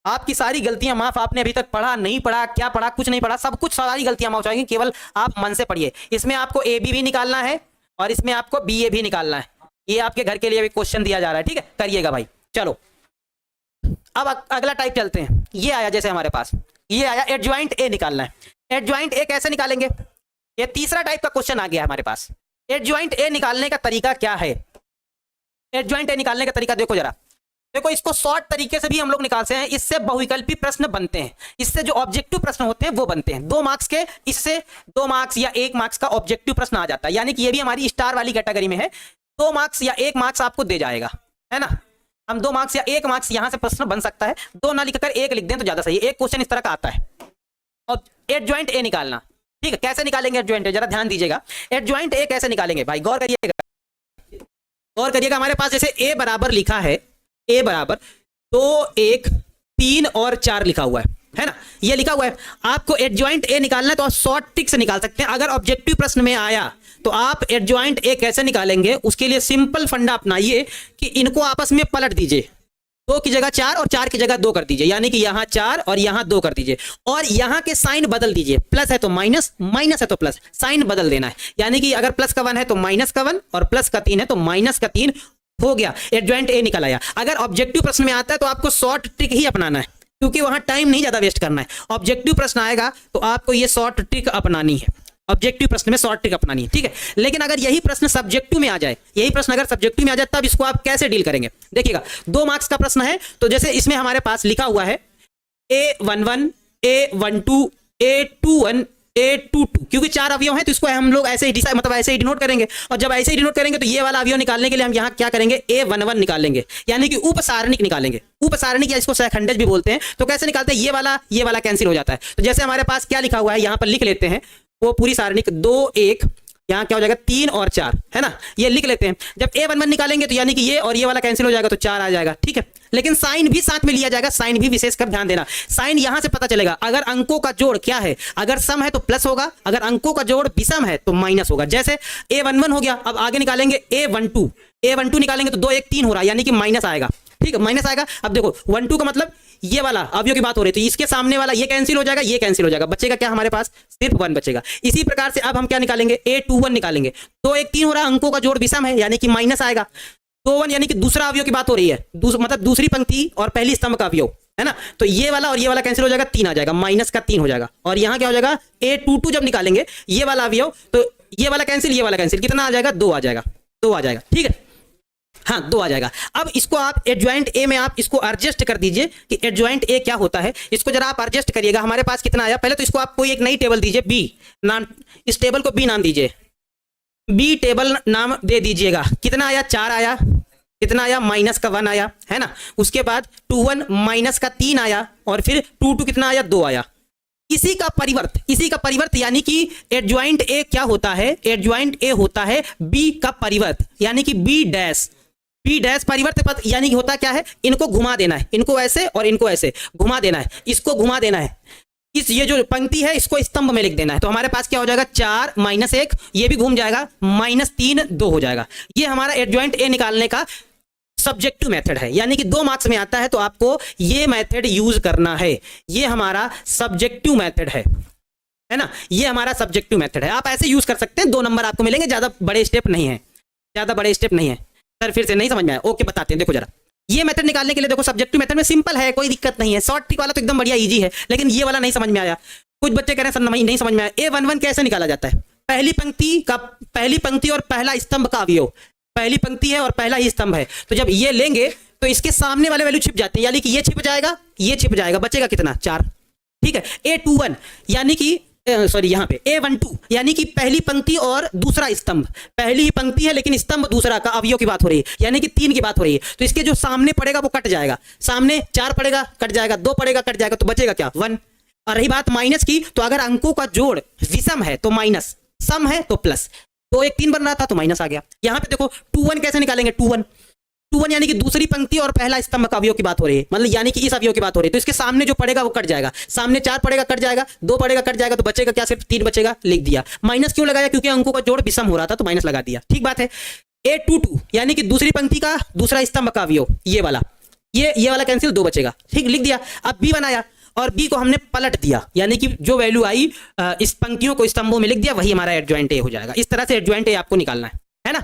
आपकी सारी गलतियां माफ। आपने अभी तक पढ़ा नहीं पढ़ा, क्या पढ़ा, कुछ नहीं पढ़ा, सब कुछ सारी गलतियां माफ हो जाएंगी, केवल आप मन से पढ़िए। इसमें आपको AB भी निकालना है और इसमें आपको BA भी निकालना है। ये आपके घर के लिए भी क्वेश्चन दिया जा रहा है, ठीक है, करिएगा भाई। चलो अब अगला टाइप चलते हैं। ये आया जैसे हमारे पास, ये आया एडजॉइंट ए निकालना है। एडजॉइंट ए कैसे निकालेंगे, ये तीसरा टाइप का क्वेश्चन आ गया हमारे पास। एडजॉइंट ए निकालने का तरीका क्या है? एडजॉइंट ए निकालने का तरीका देखो जरा, देखो इसको शॉर्ट तरीके से भी हम लोग निकालते हैं, इससे बहुविकल्पी प्रश्न बनते हैं, इससे जो ऑब्जेक्टिव प्रश्न होते हैं वो बनते हैं 2 मार्क्स के, इससे 2 मार्क्स या 1 मार्क्स का ऑब्जेक्टिव प्रश्न आ जाता है, यानी कि ये भी हमारी स्टार वाली कैटेगरी में है। 2 मार्क्स या 1 मार्क्स आपको दे जाएगा, है ना। हम 2 मार्क्स या 1 मार्क्स यहां से प्रश्न बन सकता है, 2 ना लिखकर 1 लिख दें तो ज्यादा सही है। एक क्वेश्चन इस तरह का आता है। और एडजॉइंट ए निकालना, ठीक है, कैसे निकालेंगे एडजॉइंट ए, जरा ध्यान दीजिएगा। एडजॉइंट ए कैसे निकालेंगे भाई, गौर करिएगा, गौर करिएगा। हमारे पास जैसे ए बराबर लिखा है, ए बराबर 2 1 3 और 4 लिखा हुआ है ना, ये लिखा हुआ है। आपको एडजॉइंट ए निकालना है तो आप शॉर्ट ट्रिक से निकाल सकते हैं। अगर ऑब्जेक्टिव प्रश्न में आया तो आप एडजॉइंट ए कैसे निकालेंगे, उसके लिए सिंपल फंडा अपनाइए कि इनको आपस में पलट दीजिए, 2 की जगह 4 और 4 की जगह 2 कर दीजिए, यानी कि यहां 4 और यहां 2 कर दीजिए, और यहां के साइन बदल दीजिए, प्लस है तो माइनस, माइनस है तो प्लस, साइन बदल देना है। यानी कि अगर प्लस का 1 है तो माइनस का 1, और प्लस का 3 है तो माइनस का 3 हो गया, एडजॉइंट ए निकल आया। अगर ऑब्जेक्टिव प्रश्न में आता है तो आपको शॉर्ट ट्रिक ही अपनाना है, क्योंकि वहां टाइम नहीं ज्यादा वेस्ट करना है। ऑब्जेक्टिव प्रश्न आएगा तो आपको ये शॉर्ट ट्रिक अपनानी है, ऑब्जेक्टिव प्रश्न में शॉर्ट ट्रिक अपनानी है, ठीक है। लेकिन अगर यही प्रश्न सब्जेक्टिव में आ जाए, यही प्रश्न अगर सब्जेक्टिव में आ जाए तब इसको आप कैसे डील करेंगे, देखिएगा। 2 मार्क्स का प्रश्न है, तो जैसे इसमें हमारे पास लिखा हुआ है A11 A12 A21 A22, क्योंकि 4 अवयव हैं तो इसको हम लोग ऐसे ही मतलब ऐसे ही डिनोट करेंगे। और जब ऐसे ही डिनोट करेंगे तो ये वाला अवयव निकालने के लिए हम यहाँ क्या करेंगे, A11 निकालेंगे, यानी कि उपसारणिक निकालेंगे। उपसारणिक या इसको सहखंडज भी बोलते हैं। तो कैसे निकालते हैं, ये वाला कैंसिल हो जाता है। तो जैसे हमारे पास क्या लिखा हुआ है यहाँ पर लिख लेते हैं, वो पूरी सारणिक 2 1, यहाँ क्या हो जाएगा 3 और 4, है ना, ये लिख लेते हैं। जब A11 निकालेंगे तो यानी कि ये और ये वाला कैंसिल हो जाएगा तो 4 आ जाएगा, ठीक है। लेकिन साइन भी साथ में लिया जाएगा, साइन भी विशेषकर ध्यान देना। साइन यहां से पता चलेगा, अगर अंकों का जोड़ क्या है, अगर सम है तो प्लस होगा, अगर अंकों का जोड़ विषम है तो माइनस होगा। जैसे A11 हो गया, अब आगे निकालेंगे A12, A12 निकालेंगे तो 2 1 3 हो रहा है, यानी कि माइनस आएगा, ठीक है, माइनस आएगा। अब देखो 12 का मतलब ये वाला अवयव की बात हो रही है, तो इसके सामने वाला ये कैंसिल हो जाएगा, ये कैंसिल हो जाएगा, बचेगा क्या हमारे पास, सिर्फ 1 बचेगा। इसी प्रकार से अब हम क्या निकालेंगे, A21 निकालेंगे। 2 1 3 हो रहा है, अंकों का जोड़ विषम है, यानी कि माइनस आएगा। 2 1 यानी कि दूसरा अवयव की बात हो रही है, मतलब दूसरी पंक्ति और पहली स्तंभ का अवयव, है ना। तो ये वाला और ये वाला कैंसिल हो जाएगा, 3 आ जाएगा, माइनस का 3 हो जाएगा। और यहाँ क्या हो जाएगा, A22 जब निकालेंगे ये वाला अवयव, तो ये वाला कैंसिल, ये वाला कैंसिल, कितना आ जाएगा, 2 आ जाएगा, 2 आ जाएगा, ठीक है, हाँ 2 आ जाएगा। अब इसको आप एडजॉइंट ए में आप इसको एडजस्ट कर दीजिए कि एडजॉइंट ए क्या होता है, इसको जरा आप एडजस्ट करिएगा। हमारे पास कितना आया, पहले तो इसको आप कोई एक नई टेबल दीजिए, बी नाम, इस टेबल को बी नाम दीजिए, बी टेबल नाम दे दीजिएगा। कितना आया, 4 आया, कितना आया, माइनस का 1 आया, है ना। उसके बाद 2 1 माइनस का 3 आया, और फिर 2 2 कितना आया, 2 आया। इसी का परिवर्त यानी कि एडजॉइंट ए क्या होता है, एडजॉइंट ए होता है बी का परिवर्त, यानी कि बी डैश परिवर्त, यानी कि होता क्या है, इनको घुमा देना है, इनको ऐसे और इनको ऐसे घुमा देना है, इसको घुमा देना है, इस ये जो पंक्ति है इसको स्तंभ में लिख देना है। तो हमारे पास क्या हो जाएगा, 4 माइनस 1, ये भी घूम जाएगा, माइनस 3 2 हो जाएगा। ये हमारा एडजॉइंट ए निकालने का सब्जेक्टिव मेथड है, यानी कि 2 मार्क्स में आता है तो आपको ये मेथड यूज करना है। ये हमारा सब्जेक्टिव मेथड है ना, ये हमारा सब्जेक्टिव मेथड है। आप ऐसे यूज कर सकते हैं, 2 नंबर आपको मिलेंगे, ज्यादा बड़े स्टेप नहीं है, सर फिर से नहीं समझ में आया, ओके बताते हैं। देखो जरा, ये मेथड निकालने के लिए देखो, सब्जेक्टिव मेथड में सिंपल है, कोई दिक्कत नहीं है। शॉर्ट ट्रिक वाला तो एकदम बढ़िया इजी है, लेकिन ये वाला नहीं समझ में आया। कुछ बच्चे कह रहे हैं सर नहीं समझ में आया। A11 कैसे निकाला जाता है, पहली पंक्ति और पहला स्तंभ का अवयव, पहली पंक्ति है और पहला ही स्तंभ है, तो जब ये लेंगे तो इसके सामने वाले वैल्यू छिप जाते हैं, यानी कि ये छिप जाएगा, बचेगा कितना, 4, ठीक है। A21 यानी कि सॉरी यहाँ पे A12 यानी कि पहली पंक्ति और दूसरा स्तंभ, पहली ही पंक्ति है लेकिन स्तंभ दूसरा का, अवयव की बात हो रही है, यानी कि 3 की बात हो रही है। तो इसके जो सामने पड़ेगा वो कट जाएगा, सामने 4 पड़ेगा कट जाएगा, 2 पड़ेगा कट जाएगा, तो बचेगा क्या 1। और रही बात माइनस की, तो अगर अंकों का जोड़ विषम है तो माइनस, सम है तो प्लस। 2 1 3 बन रहा था तो माइनस आ गया। यहाँ पे देखो 2 1 कैसे निकालेंगे, 2 1 यानी कि दूसरी पंक्ति और पहला स्तंभ का अवयव की बात हो रही है, मतलब यानी कि इस अवयव की बात हो रही है। तो इसके सामने जो पड़ेगा वो कट जाएगा, सामने 4 पड़ेगा कट जाएगा, 2 पड़ेगा कट जाएगा, तो बचेगा क्या, सिर्फ 3 बचेगा, लिख दिया। माइनस क्यों लगाया, क्योंकि अंकों का जोड़ विषम हो रहा था तो माइनस लगा दिया, ठीक बात है। A22 यानी कि दूसरी पंक्ति का दूसरा स्तंभ का अवयव, ये वाला, ये वाला कैंसिल, 2 बचेगा, ठीक, लिख दिया। अब B बनाया और B को हमने पलट दिया, यानी कि जो वैल्यू आई इस पंक्तियों को स्तंभों में लिख दिया, वही हमारा एडजॉइंट A हो जाएगा। इस तरह से एडजॉइंट A आपको निकालना है ना,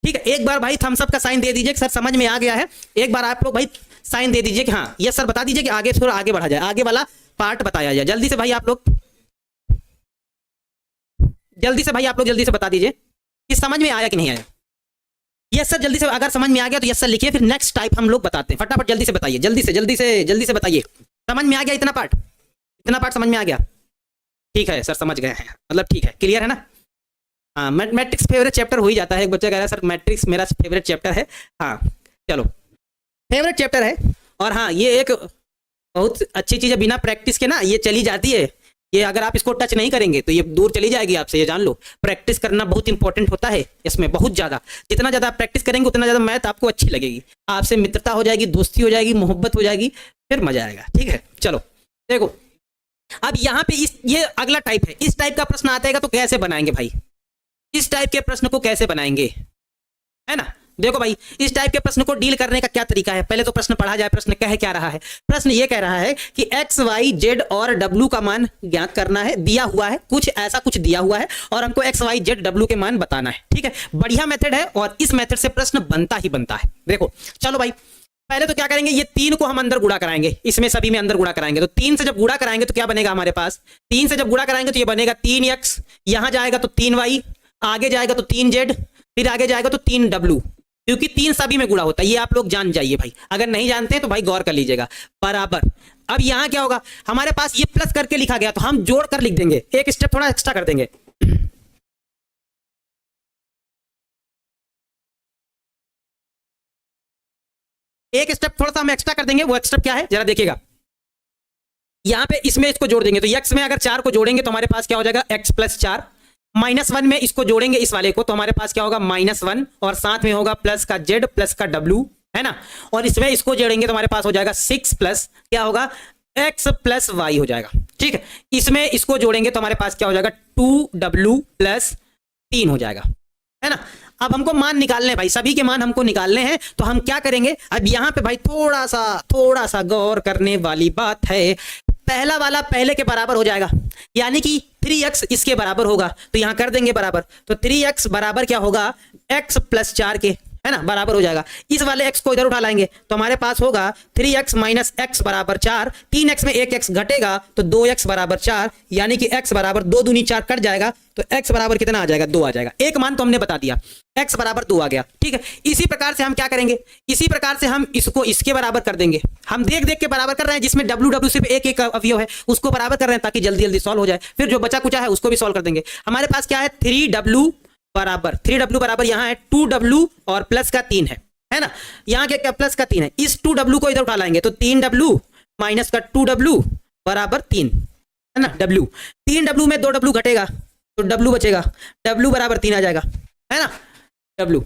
ठीक है। एक बार भाई थम्स अप का साइन दे दीजिए सर समझ में आ गया है। एक बार आप लोग भाई साइन दे दीजिए कि हाँ, यस सर बता दीजिए कि आगे थोड़ा आगे बढ़ा जाए, आगे वाला पार्ट बताया जाए। जल्दी से भाई आप लोग, जल्दी से भाई आप लोग जल्दी से बता दीजिए कि समझ में आया कि नहीं आया। यस सर जल्दी से, अगर समझ में आ गया तो यस सर लिखिए, फिर नेक्स्ट टाइप हम लोग बताते हैं। फटाफट जल्दी से बताइए, जल्दी से जल्दी से जल्दी से बताइए। समझ में आ गया इतना पार्ट, इतना पार्ट समझ में आ गया, ठीक है सर समझ गए हैं, मतलब ठीक है, क्लियर है ना। हाँ, मैट्रिक्स फेवरेट चैप्टर हो ही जाता है। एक बच्चा कह रहा है सर मैट्रिक्स मेरा फेवरेट चैप्टर है। हाँ चलो, फेवरेट चैप्टर है। और हाँ, ये एक बहुत अच्छी चीज़ है, बिना प्रैक्टिस के ना ये चली जाती है। ये अगर आप इसको टच नहीं करेंगे तो ये दूर चली जाएगी आपसे, ये जान लो। प्रैक्टिस करना बहुत इंपॉर्टेंट होता है इसमें, बहुत ज़्यादा। जितना ज़्यादा आप प्रैक्टिस करेंगे उतना ज़्यादा मैथ आपको अच्छी लगेगी, आपसे मित्रता हो जाएगी, दोस्ती हो जाएगी, मोहब्बत हो जाएगी, फिर मजा आएगा, ठीक है। चलो देखो, अब यहाँ पे ये अगला टाइप है। इस टाइप का प्रश्न आता है तो कैसे बनाएंगे भाई, इस टाइप के प्रश्न को कैसे बनाएंगे, है ना। देखो भाई, इस टाइप के प्रश्न को डील करने का क्या तरीका है, पहले तो प्रश्न पढ़ा जाए। प्रश्न कह क्या रहा है, प्रश्न ये कह रहा है कि x y z और w का मान ज्ञात करना है, दिया हुआ है कुछ ऐसा, कुछ दिया हुआ है और हमको x y z w के मान बताना है, ठीक है। बढ़िया मेथड है और इस मेथड से प्रश्न बनता ही बनता है। देखो चलो भाई, पहले तो क्या करेंगे, ये 3 को हम अंदर गुणा कराएंगे, इसमें सभी में अंदर गुणा कराएंगे। तो 3 से जब गुणा कराएंगे तो क्या बनेगा हमारे पास, 3 से जब गुणा कराएंगे तो ये बनेगा 3x, यहां जाएगा तो 3y, आगे जाएगा तो 3z, फिर आगे जाएगा तो 3w, क्योंकि 3 सभी में गुणा होता है। ये आप लोग जान जाइए भाई, अगर नहीं जानते हैं तो भाई गौर कर लीजिएगा। बराबर, अब यहां क्या होगा, हमारे पास ये प्लस करके लिखा गया तो हम जोड़ कर लिख देंगे, एक स्टेप थोड़ा एक्स्ट्रा कर देंगे। एक स्टेप थोड़ा सा हम एक्स्ट्रा कर देंगे, वो स्टेप क्या है जरा देखिएगा। यहां पे इसमें इसको जोड़ देंगे, तो x में अगर 4 को जोड़ेंगे तो हमारे पास क्या हो जाएगा, x + 4। -1 में इसको जोड़ेंगे इस वाले को तो हमारे पास क्या होगा, -1, और साथ में होगा प्लस का z प्लस का w, है ना। और इसमें इसको जोड़ेंगे तो हमारे पास हो जाएगा 6 प्लस क्या होगा, x + y हो जाएगा, ठीक है। इसमें इसको जोड़ेंगे तो हमारे पास क्या हो जाएगा, 2w + 3 हो जाएगा, है ना। अब हमको मान निकालने हैं भाई, सभी के मान हमको निकालने हैं। तो हम क्या करेंगे, अब यहाँ पे भाई थोड़ा सा गौर करने वाली बात है। पहला वाला पहले के बराबर हो जाएगा, यानी कि 3x इसके बराबर होगा, तो यहां कर देंगे बराबर। तो 3x बराबर क्या होगा, x + 4 के, है ना, बराबर हो जाएगा। इस वाले x को इधर उठा लाएंगे तो हमारे पास होगा 3x - x = 4। 3x में 1x घटेगा तो 2x = 4, यानी कि x बराबर 2 दूनी 4 कट जाएगा, तो x बराबर कितना आ जाएगा, 2 आ जाएगा। एक मान तो हमने बता दिया, x बराबर 2 आ गया, ठीक है। इसी प्रकार से हम क्या करेंगे, इसी प्रकार से हम इसको इसके बराबर कर देंगे। हम देख देख के बराबर कर रहे हैं, जिसमें w सिर्फ एक एक अवयव है उसको बराबर कर रहे हैं ताकि जल्दी जल्दी सॉल्व हो जाए। फिर जो बचा कुचा है उसको भी सॉल्व कर देंगे। हमारे पास क्या है, 3w बराबर यहाँ है 2w और प्लस का 3 है ना। यहाँ क्या प्लस का 3 है, इस 2w को इधर उठा लाएंगे तो 3w माइनस का 2w बराबर 3, है ना। w 3w में 2w घटेगा तो w बचेगा, w बराबर 3 आ जाएगा, है ना। w,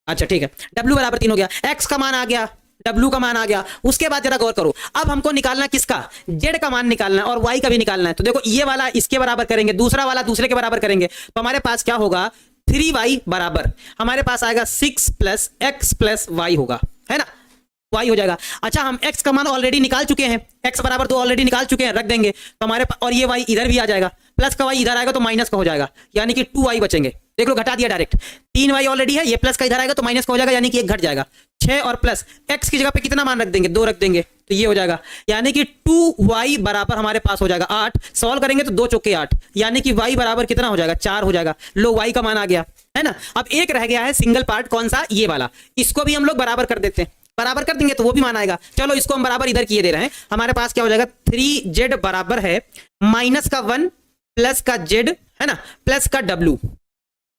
अच्छा ठीक है, w बराबर 3 हो गया। x का मान आ गया, w का मान आ गया। उसके बाद जरा गौर करो, अब हमको निकालना किसका, z का मान निकालना है और y का भी निकालना है। तो देखो, ये वाला इसके बराबर करेंगे, दूसरा वाला दूसरे के बराबर करेंगे, तो हमारे पास क्या होगा, 3y बराबर हमारे पास आएगा 6 + x + y होगा, है ना, y हो जाएगा। अच्छा, हम x का मान ऑलरेडी निकाल चुके हैं, x बराबर 2 ऑलरेडी निकाल चुके हैं, रख देंगे तो हमारे पास, और ये y इधर भी आ जाएगा, प्लस का y इधर आएगा तो माइनस का हो जाएगा, यानी कि 2y बचेंगे। देख लो, घटा दिया डायरेक्ट, 3y ऑलरेडी है, ये प्लस का इधर आएगा तो माइनस का हो जाएगा, यानी कि 1 घट जाएगा। 6 और प्लस x की जगह पे कितना मान रख देंगे, 2 रख देंगे, तो ये हो जाएगा, यानी कि 2y बराबर हमारे पास हो जाएगा 8। सॉल्व करेंगे तो 2 चौके 8, यानी कि y बराबर कितना हो जाएगा, 4 हो जाएगा। लो, y का मान आ गया, है ना। अब एक रह गया है सिंगल पार्ट, कौन सा, ये वाला। इसको भी हम लोग बराबर कर देते हैं, बराबर कर देंगे तो वो भी मान आएगा। चलो, इसको हम बराबर इधर किए दे रहे हैं। हमारे पास क्या हो जाएगा, 3z बराबर है -1 प्लस का जेड, है ना, प्लस का डब्ल्यू,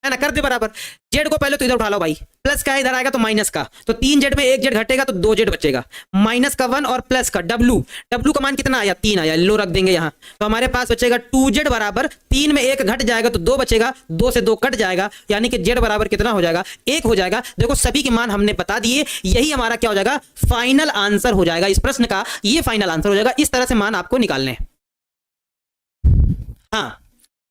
है ना, कर दे बराबर। जेड को पहले तो इधर उठा लो भाई, प्लस का इधर आएगा तो माइनस का, तो 3 जेड में 1 जेड घटेगा तो 2 जेड बचेगा, माइनस का 1 और प्लस का डब्ल्यू, डब्ल्यू का मान कितना आया 3 आया, लो रख देंगे यहाँ, तो हमारे पास बचेगा 2 जेड बराबर 3 में 1 घट जाएगा तो 2 बचेगा, 2 से 2 कट जाएगा, यानी कि जेड बराबर कितना हो जाएगा 1 हो जाएगा। देखो सभी के मान हमने बता दिए, यही हमारा क्या हो जाएगा फाइनल आंसर हो जाएगा इस प्रश्न का, ये फाइनल आंसर हो जाएगा। इस तरह से मान आपको निकालने हैं। हाँ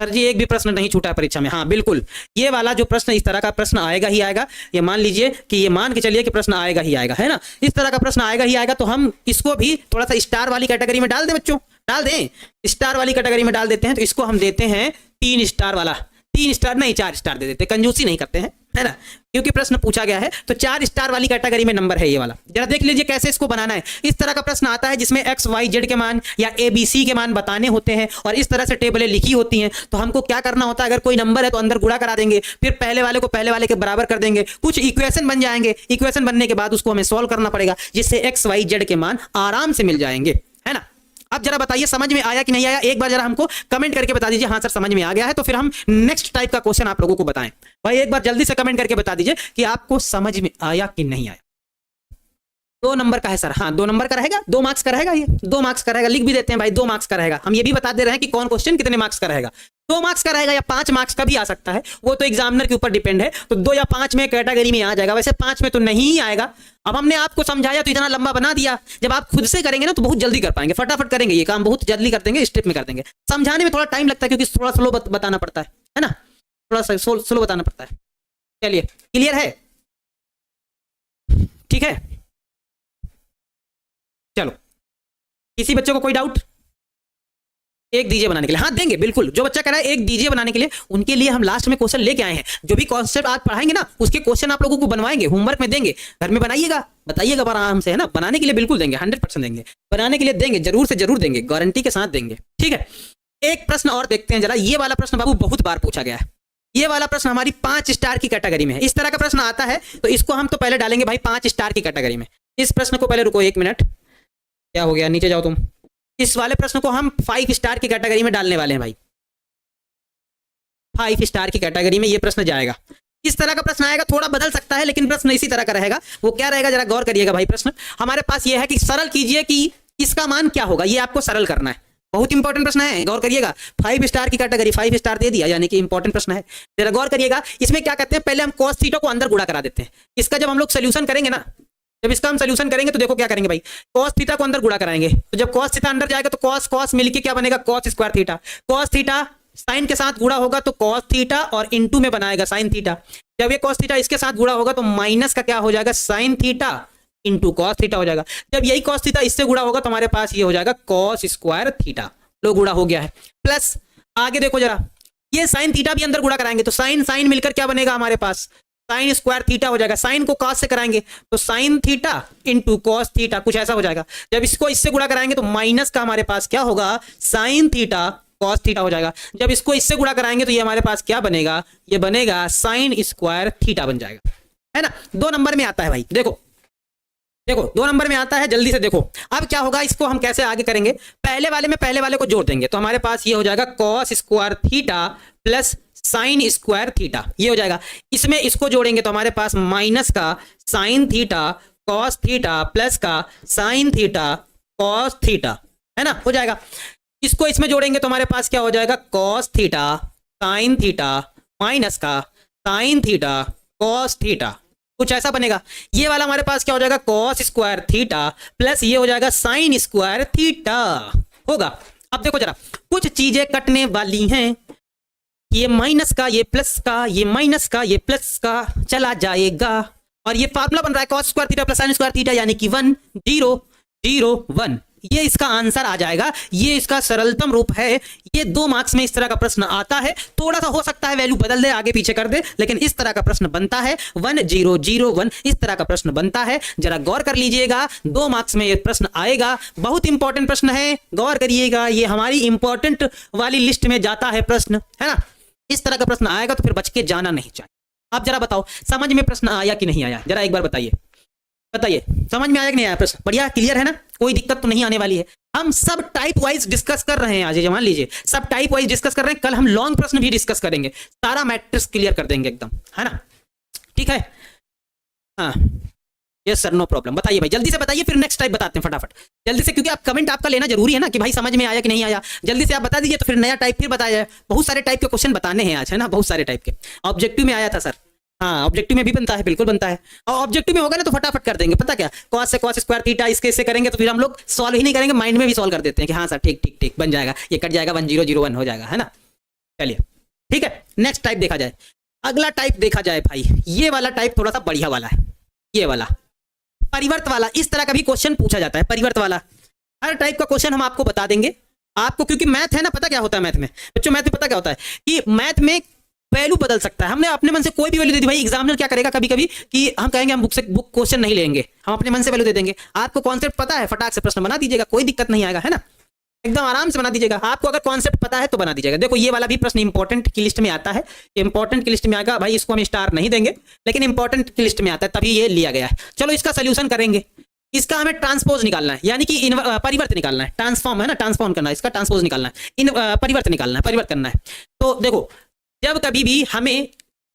सर जी एक भी प्रश्न नहीं छूटा परीक्षा में, हाँ बिल्कुल ये वाला जो प्रश्न इस तरह का प्रश्न आएगा ही आएगा, ये मान लीजिए कि ये मान के चलिए कि प्रश्न आएगा ही आएगा, है ना, इस तरह का प्रश्न आएगा ही आएगा। तो हम इसको भी थोड़ा सा स्टार वाली कैटेगरी में डाल दें बच्चों, डाल दें, स्टार वाली कैटेगरी में डाल देते हैं। तो इसको हम देते हैं 3 स्टार वाला, 3 स्टार नहीं 4 स्टार दे देते, कंजूसी नहीं करते हैं, है ना, क्योंकि प्रश्न पूछा गया है तो 4 स्टार वाली कैटेगरी में नंबर है ये वाला। जरा देख लीजिए कैसे इसको बनाना है। इस तरह का प्रश्न आता है जिसमें एक्स वाई जेड के मान या ABC के मान बताने होते हैं और इस तरह से टेबलें लिखी होती हैं। तो हमको क्या करना होता है, अगर कोई नंबर है तो अंदर गुणा करा देंगे, फिर पहले वाले को पहले वाले के बराबर कर देंगे, कुछ इक्वेशन बन जाएंगे, इक्वेशन बनने के बाद उसको हमें सॉल्व करना पड़ेगा जिससे एक्स वाई जेड के मान आराम से मिल जाएंगे, है ना। अब जरा बताइए समझ में आया कि नहीं आया, एक बार जरा हमको कमेंट करके बता दीजिए, हाँ सर समझ में आ गया है, तो फिर हम नेक्स्ट टाइप का क्वेश्चन आप लोगों को बताएं। भाई एक बार जल्दी से कमेंट करके बता दीजिए कि आपको समझ में आया कि नहीं आया। 2 नंबर का है सर, हाँ 2 नंबर का रहेगा, 2 मार्क्स का रहेगा, ये 2 मार्क्स का रहेगा, लिख भी देते हैं भाई 2 मार्क्स का रहेगा। हम ये भी बता दे रहे हैं कि कौन क्वेश्चन कितने मार्क्स का रहेगा, 2 मार्क्स का रहेगा या 5 मार्क्स का भी आ सकता है, वो तो एग्जामिनर के ऊपर डिपेंड है। तो 2 या 5 में कैटेगरी में आ जाएगा, वैसे 5 में तो नहीं आएगा। अब हमने आपको समझाया तो इतना लंबा बना दिया, जब आप खुद से करेंगे ना तो बहुत जल्दी कर पाएंगे, फटाफट करेंगे ये काम, बहुत जल्दी कर देंगे, स्टेप में कर देंगे। समझाने में थोड़ा टाइम लगता है क्योंकि थोड़ा स्लो बताना पड़ता है ना, थोड़ा सा स्लो बताना पड़ता है। चलिए क्लियर है, ठीक है, चलो किसी बच्चे को कोई डाउट, एक दीजिए बनाने के लिए, हाँ देंगे बिल्कुल, जो बच्चा कह रहा है एक दीजिए बनाने के लिए, उनके लिए हम लास्ट में क्वेश्चन लेके आए हैं। जो भी कॉन्सेप्ट आज पढ़ाएंगे ना उसके क्वेश्चन आप लोगों को बनवाएंगे, होमवर्क में देंगे, घर में बनाइएगा, बताइएगा आराम से, है ना, बनाने के लिए बिल्कुल देंगे, 100% देंगे, बनाने के लिए देंगे, जरूर से जरूर देंगे, गारंटी के साथ देंगे, ठीक है। एक प्रश्न और देखते हैं जरा, ये वाला प्रश्न बाबू बहुत बार पूछा गया है, ये वाला प्रश्न हमारी 5 स्टार की कैटेगरी में है। इस तरह का प्रश्न आता है तो इसको हम तो पहले डालेंगे भाई 5 स्टार की कैटेगरी में। इस प्रश्न को पहले रुको 1 मिनट, क्या हो गया, नीचे जाओ तुम। इस वाले प्रश्न को हम 5 स्टार की कैटेगरी में डालने वाले हैं भाई, 5 स्टार की कैटेगरी में ये प्रश्न जाएगा। इस तरह का प्रश्न आएगा, थोड़ा बदल सकता है लेकिन प्रश्न इसी तरह का रहेगा। वो क्या रहेगा जरा गौर करिएगा भाई। प्रश्न हमारे पास ये है कि सरल कीजिए कि इसका मान क्या होगा, ये आपको सरल करना है, बहुत इंपॉर्टेंट प्रश्न है, गौर करिएगा। 5 स्टार की कैटेगरी, 5 स्टार दे दिया, यानी कि इंपॉर्टेंट प्रश्न है, जरा गौर करिएगा। इसमें क्या कहते हैं, पहले हम cos थीटा को अंदर गुणा करा देते हैं। इसका जब हम लोग सोल्यूशन करेंगे ना, जब इसका हम सोल्यूशन करेंगे तो देखो क्या करेंगे भाई, cos थीटा को अंदर गुणा कराएंगे, तो जब cos थीटा अंदर जाएगा तो cos cos मिलके क्या बनेगा, cos square theta. cos theta sine के साथ गुणा होगा तो cos थीटा और इनटू में बनाएगा sin थीटा। जब ये cos थीटा इसके साथ गुणा होगा तो माइनस का क्या हो जाएगा, sin theta into cos theta हो जाएगा। जब यही cos थीटा इससे गुणा होगा तो हमारे पास ये हो जाएगा cos स्क्वायर थीटा, लो गुणा हो गया है। प्लस आगे देखो जरा, ये sin थीटा भी अंदर गुणा कराएंगे तो sin sin मिलकर क्या बनेगा हमारे पास, sin स्क्वायर थीटा हो जाएगा। sin को cos से कराएंगे तो sin theta into cos theta, कुछ ऐसा हो जाएगा। जब इसको इससे गुणा कराएंगे तो माइनस का हमारे पास क्या होगा, sin थीटा cos थीटा हो जाएगा। जब इसको इससे गुणा कराएंगे तो ये हमारे पास क्या बनेगा, ये बनेगा sin स्क्वायर थीटा बन जाएगा, है ना। 2 नंबर में आता है भाई, देखो देखो 2 नंबर में आता है, जल्दी से देखो। अब क्या होगा, इसको हम कैसे आगे करेंगे, पहले वाले में पहले वाले को जोड़ देंगे तो हमारे पास ये हो जाएगा cos square theta plus sin square theta, ये हो जाएगा। इसमें इसको जोड़ेंगे तो हमारे पास माइनस का sin theta cos theta plus का sin थीटा cos थीटा, है ना, हो जाएगा। इसको इसमें जोड़ेंगे तो हमारे पास क्या हो जाएगा, cos theta sin theta minus का sin थीटा cos थीटा, कुछ ऐसा बनेगा। ये वाला हमारे पास क्या हो जाएगा, cos स्क्वायर थीटा प्लस ये हो जाएगा sin स्क्वायर थीटा होगा। अब देखो जरा, कुछ चीजें कटने वाली हैं, ये माइनस का, ये प्लस का, ये माइनस का, ये प्लस का चला जाएगा और ये फार्मूला बन रहा है cos square theta plus sin square theta, यानी कि 1 0 0 1, ये इसका आंसर आ जाएगा। ये इसका सरलतम रूप है। ये 2 मार्क्स में इस तरह का प्रश्न आता है, थोड़ा सा हो सकता है वैल्यू बदल दे, आगे पीछे कर दे, लेकिन इस तरह का प्रश्न बनता है। 1 0 0 1 इस तरह का प्रश्न बनता है, जरा गौर कर लीजिएगा। 2 मार्क्स में ये प्रश्न आएगा, बहुत इंपॉर्टेंट प्रश्न है, गौर करिएगा। ये हमारी इंपॉर्टेंट वाली लिस्ट में जाता है प्रश्न, है ना। इस तरह का प्रश्न आएगा तो फिर बच के जाना नहीं चाहिए। आप जरा बताओ समझ में प्रश्न आया कि नहीं आया, जरा एक बार बताइए, बताइए समझ में आया कि नहीं आया प्रश्न, बढ़िया क्लियर है ना, कोई दिक्कत तो नहीं आने वाली है। हम सब टाइप वाइज डिस्कस कर रहे हैं आज, मान लीजिए सब टाइप वाइज डिस्कस कर रहे हैं। कल हम लॉन्ग प्रश्न भी डिस्कस करेंगे, सारा मैट्रिक्स क्लियर कर देंगे एकदम, है ना? ठीक है, हाँ, यस सर, नो प्रॉब्लम। बताइए भाई, जल्दी से बताइए, फिर नेक्स्ट टाइप बताते हैं फटाफट, जल्दी से, क्योंकि आप कमेंट आपका लेना जरूरी है ना, कि भाई समझ में आया कि नहीं आया। जल्दी से आप बता दीजिए, तो फिर नया टाइप फिर बताया जाए। बहुत सारे टाइप के क्वेश्चन बताने हैं आज, है ना, बहुत सारे टाइप के। ऑब्जेक्टिव में आया था सर, हाँ, ऑब्जेक्टिव में भी बनता है, बिल्कुल बनता है। और ऑब्जेक्टिव में होगा ना तो फटाफट कर देंगे, पता क्या, कॉस से कॉस स्क्वायर थीटा इसके से करेंगे तो फिर हम लोग सॉल्व ही नहीं करेंगे, माइंड में भी सॉल्व कर देते हैं कि हाँ सर ठीक ठीक ठीक बन जाएगा, ये कट जाएगा, 1001 हो जाएगा, है ना। चलिए ठीक है, नेक्स्ट टाइप देखा जाए। अगला टाइप देखा जाए भाई, ये वाला टाइप थोड़ा सा बढ़िया वाला है, ये वाला परिवर्त वाला। इस तरह का भी क्वेश्चन पूछा जाता है, परिवर्त वाला। हर टाइप का क्वेश्चन हम आपको बता देंगे आपको, क्योंकि मैथ है ना, पता क्या होता है मैथ में बच्चों, मैथ में पता क्या होता है कि मैथ में वैल्यू बदल सकता है। हमने अपने मन से कोई भी वैल्यू दे दी, भाई एग्जामिनर क्या करेगा कभी कभी कि हम कहेंगे हम बुक क्वेश्चन नहीं लेंगे, हम अपने मन से वैल्यू दे देंगे। आपको कॉन्सेप्ट पता है, फटाक से प्रश्न बना दीजिएगा, कोई दिक्कत नहीं आएगा, है ना, एकदम आराम से बना दीजिएगा। आपको अगर कॉन्सेप्ट पता है तो बना दीजिएगा। देखो ये वाला भी प्रश्न इंपॉर्टेंट की लिस्ट में आता है, इंपॉर्टेंट की लिस्ट में आएगा भाई, इसको हम स्टार नहीं देंगे, लेकिन इंपॉर्टेंट की लिस्ट में आता है, तभी ये लिया गया है। चलो इसका सोल्यूशन करेंगे। इसका हमें ट्रांसपोज निकालना है, यानी कि परिवर्त निकालना है, ट्रांसफॉर्म है ना, ट्रांसफॉर्म करना है, इसका ट्रांसपोज निकालना है, परिवर्त निकालना है, परिवर्त करना है। तो देखो जब कभी भी हमें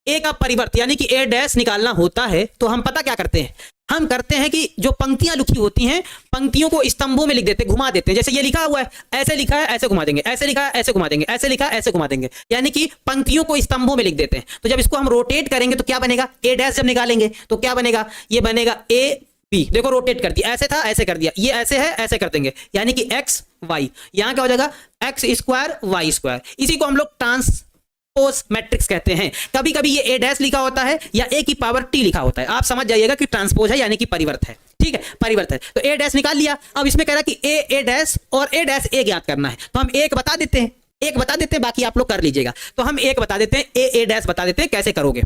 ए का परिवर्त यानी कि ए डैश निकालना होता है तो हम पता क्या करते हैं, हम करते हैं कि जो पंक्तियां लिखी होती हैं, पंक्तियों को स्तंभों में लिख देते हैं, घुमा देते हैं। जैसे ये लिखा हुआ है, ऐसे लिखा है, ऐसे घुमा देंगे, ऐसे लिखा है, ऐसे घुमा देंगे, ऐसे लिखा है, ऐसे घुमा देंगे, यानी कि पंक्तियों को स्तंभों में लिख देते हैं। तो जब इसको हम रोटेट करेंगे तो क्या बनेगा, ए डैश जब निकालेंगे तो क्या बनेगा, ये बनेगा ए बी। देखो रोटेट कर दिया, ऐसे था ऐसे कर दिया, ये ऐसे है ऐसे कर देंगे, यानी कि एक्स वाई, यहां क्या हो जाएगा एक्स स्क्वायर वाई स्क्वायर। इसी को हम लोग ट्रांसपोज मैट्रिक्स कहते हैं। कभी कभी ये ए डैश लिखा होता है या ए की पावर टी लिखा होता है, आप समझ जाइएगा कि ट्रांसपोज है यानी कि परिवर्त है। ठीक है, परिवर्त है। तो ए डैश निकाल लिया, अब इसमें कह रहा है कि ए डैश और ए डैश ए ज्ञात करना है, तो हम एक बता देते हैं, एक बता देते हैं, बाकी आप लोग कर लीजिएगा। तो हम एक बता देते हैं, ए डैश बता देते हैं, कैसे करोगे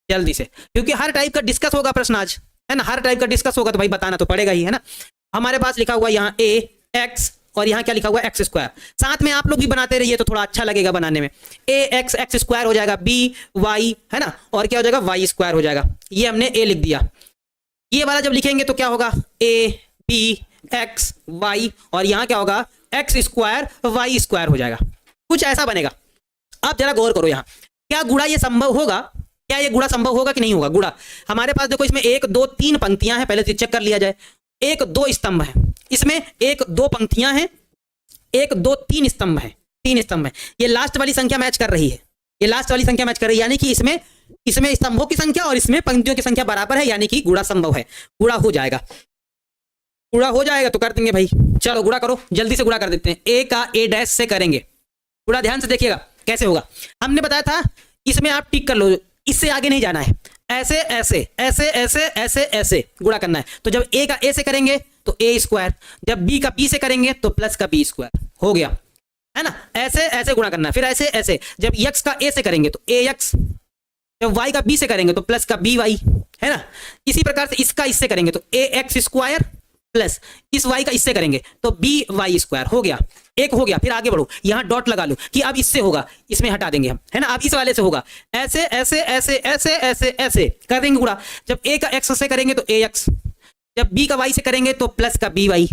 जल्दी से, क्योंकि हर टाइप का डिस्कस होगा प्रश्न आज, है ना, हर टाइप का डिस्कस होगा तो भाई बताना तो पड़ेगा ही, है ना। हमारे पास लिखा हुआ यहाँ ए एक्स और यहाँ क्या लिखा हुआ है एक्स स्क्वायर, साथ में आप लोग भी बनाते रहिए तो थोड़ा अच्छा लगेगा बनाने में। ए एक्स एक्स स्क्वायर हो जाएगा, बी वाई, है ना, और क्या हो जाएगा वाई स्क्वायर हो जाएगा। ये हमने ए लिख दिया। ये वाला जब लिखेंगे तो क्या होगा ए बी एक्स वाई, और यहाँ क्या होगा एक्स स्क्वायर वाई स्क्वायर हो जाएगा, कुछ ऐसा बनेगा। आप जरा गौर करो, यहाँ क्या गुणा ये संभव होगा, क्या ये गुणा संभव होगा कि नहीं होगा। गुणा हमारे पास देखो इसमें 1 2 3 पंक्तियां हैं, पहले तो चेक कर लिया जाए। 1 2 स्तंभ है, इसमें 1 2 पंक्तियां हैं, 1 2 3 स्तंभ है, 3 स्तंभ है। ये लास्ट वाली संख्या मैच कर रही है, ये लास्ट वाली संख्या मैच कर रही है, यानी कि इसमें स्तंभों की संख्या और इसमें पंक्तियों की संख्या बराबर है, यानी कि गुणा संभव है, गुणा हो जाएगा। गुणा हो जाएगा तो कर देंगे भाई, चलो गुणा करो, जल्दी से गुणा कर देते हैं। ए का ए डैश से करेंगे गुणा, ध्यान से देखिएगा कैसे होगा। हमने बताया था इसमें आप टिक कर लो, इससे आगे नहीं जाना है, ऐसे ऐसे ऐसे ऐसे ऐसे ऐसे गुणा करना है। तो जब ए का ए से करेंगे तो ए स्क्वायर, जब बी का बी से करेंगे तो प्लस का बी स्क्वायर हो गया, है ना। ऐसे ऐसे गुणा करना है, फिर ऐसे ऐसे। जब एक्स का ए से करेंगे तो ए एक्स, जब वाई का बी से करेंगे तो प्लस का बी वाई, है ना। इसी प्रकार से इसका इससे करेंगे तो ए एक्स स्क्वायर प्लस इस वाई का इससे करेंगे तो बी वाई स्क्वायर हो गया, एक हो गया। फिर आगे बढ़ो, यहां डॉट लगा लो कि अब इससे होगा, इसमें हटा देंगे हम, है ना। अब इस वाले से होगा, ऐसे ऐसे ऐसे ऐसे ऐसे ऐसे कर देंगे गुणा। जब ए का एक्स से करेंगे तो ए एक्स, जब बी का वाई से करेंगे तो प्लस का बी वाई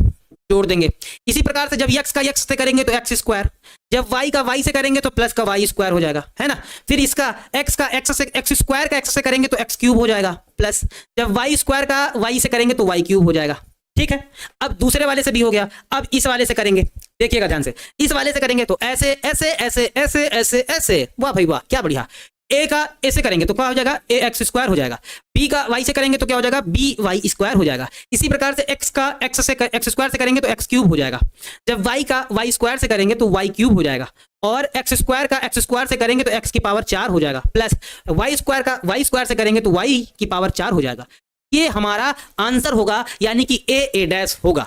जोड़ देंगे। इसी प्रकार से जब एक्स का एक्स से करेंगे तो एक्स स्क्वायर, जब वाई का वाई से करेंगे तो प्लस का वाई स्क्वायर हो जाएगा, है ना। फिर इसका एक्स का एक्स से, एक्स स्क्वायर का एक्स से करेंगे तो एक्स क्यूब हो जाएगा, प्लस जब वाई स्क्वायर का वाई से करेंगे तो वाई क्यूब हो जाएगा। ठीक है, अब दूसरे वाले से भी हो गया, अब इस वाले से करेंगे, देखिएगा ध्यान से, इस वाले से करेंगे तो ऐसे ऐसे ऐसे ऐसे ऐसे ऐसे, वाह भाई वाह क्या बढ़िया। ए का ए से करेंगे तो क्या हो जाएगा ए एक्स स्क्वायर हो जाएगा, बी का वाई से करेंगे तो क्या हो जाएगा बी वाई स्क्वायर हो जाएगा। इसी प्रकार से एक्स का एक्स स्क्वायर से करेंगे तो एक्स क्यूब हो जाएगा, जब वाई का वाई स्क्वायर से करेंगे तो वाई क्यूब हो जाएगा, और एक्स स्क्वायर का एक्स स्क्वायर से करेंगे तो एक्स की पावर 4 हो जाएगा, प्लस वाई स्क्वायर का वाई स्क्वायर से करेंगे तो वाई की पावर 4 हो जाएगा। ये हमारा आंसर होगा, यानी कि ए डैश होगा,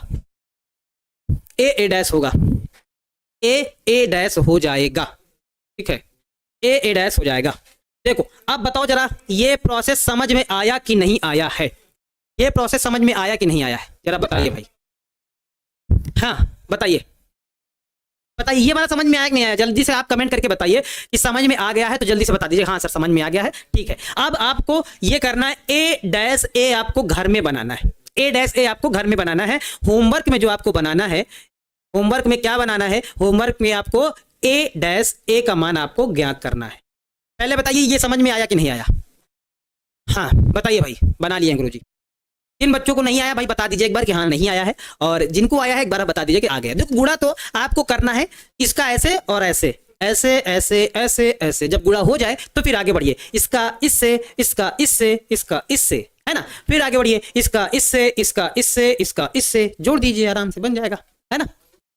ए डैश होगा, ए डैश हो जाएगा। ठीक है, ए डैश हो जाएगा। देखो अब बताओ जरा, ये प्रोसेस समझ में आया कि नहीं आया है, ये प्रोसेस समझ में आया कि नहीं आया है, जरा बताइए भाई। हाँ बताइए बताइए, ये वाला समझ में आया कि नहीं आया, जल्दी से आप कमेंट करके बताइए कि समझ में आ गया है तो जल्दी से बता दीजिए हाँ सर समझ में आ गया है। ठीक है, अब आपको ये करना है, ए डैश ए आपको घर में बनाना है, ए डैश ए आपको घर में बनाना है। होमवर्क में जो आपको बनाना है, होमवर्क में क्या बनाना है, होमवर्क में आपको ए डैश ए का मान आपको ज्ञात करना है। पहले बताइए ये समझ में आया कि नहीं आया? हाँ बताइए भाई, बना लिए गुरुजी। जिन बच्चों को नहीं आया भाई बता दीजिए एक बार कि हाँ नहीं आया है, और जिनको आया है एक बार बता दीजिए कि आ गया। देखो गुणा तो आपको करना है इसका ऐसे और ऐसे, ऐसे ऐसे ऐसे ऐसे, जब गुणा हो जाए तो फिर आगे बढ़िए, इसका इससे, इसका इससे, इसका इससे, है ना, फिर आगे बढ़िए, इसका इससे, इसका इससे, इसका इससे, जोड़ दीजिए, आराम से बन जाएगा, है ना।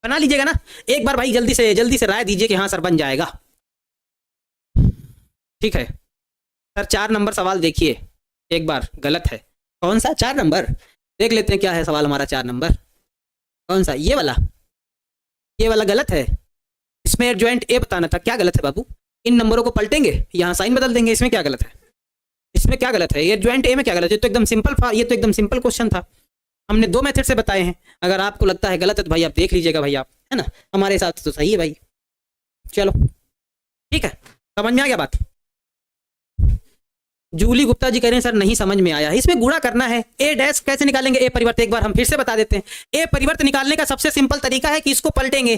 बना लीजिएगा ना एक बार भाई, जल्दी से राय दीजिए कि हाँ सर बन जाएगा। ठीक है सर, 4 नंबर सवाल देखिए एक बार, गलत है। कौन सा 4 नंबर? देख लेते हैं क्या है सवाल हमारा 4 नंबर। कौन सा? ये वाला गलत है। इसमें एडजॉइंट ए बताना था। क्या गलत है बाबू? इन नंबरों को पलटेंगे, यहाँ साइन बदल देंगे, इसमें क्या गलत है? इसमें क्या गलत है? एडजॉइंट ए में क्या गलत है? ये तो एकदम सिंपल क्वेश्चन था। हमने 2 मेथड से बताए हैं। अगर आपको लगता है गलत है तो भाई आप देख लीजिएगा भाई, आप, है ना। हमारे हिसाब से तो सही है भाई। चलो ठीक है, समझ में आ गया बात? जूली गुप्ता जी कह रहे हैं सर नहीं समझ में आया। इसमें गुणा करना है। ए डैश कैसे निकालेंगे? ए परिवर्त एक बार हम फिर से बता देते हैं। ए परिवर्त निकालने का सबसे सिंपल तरीका है कि इसको पलटेंगे,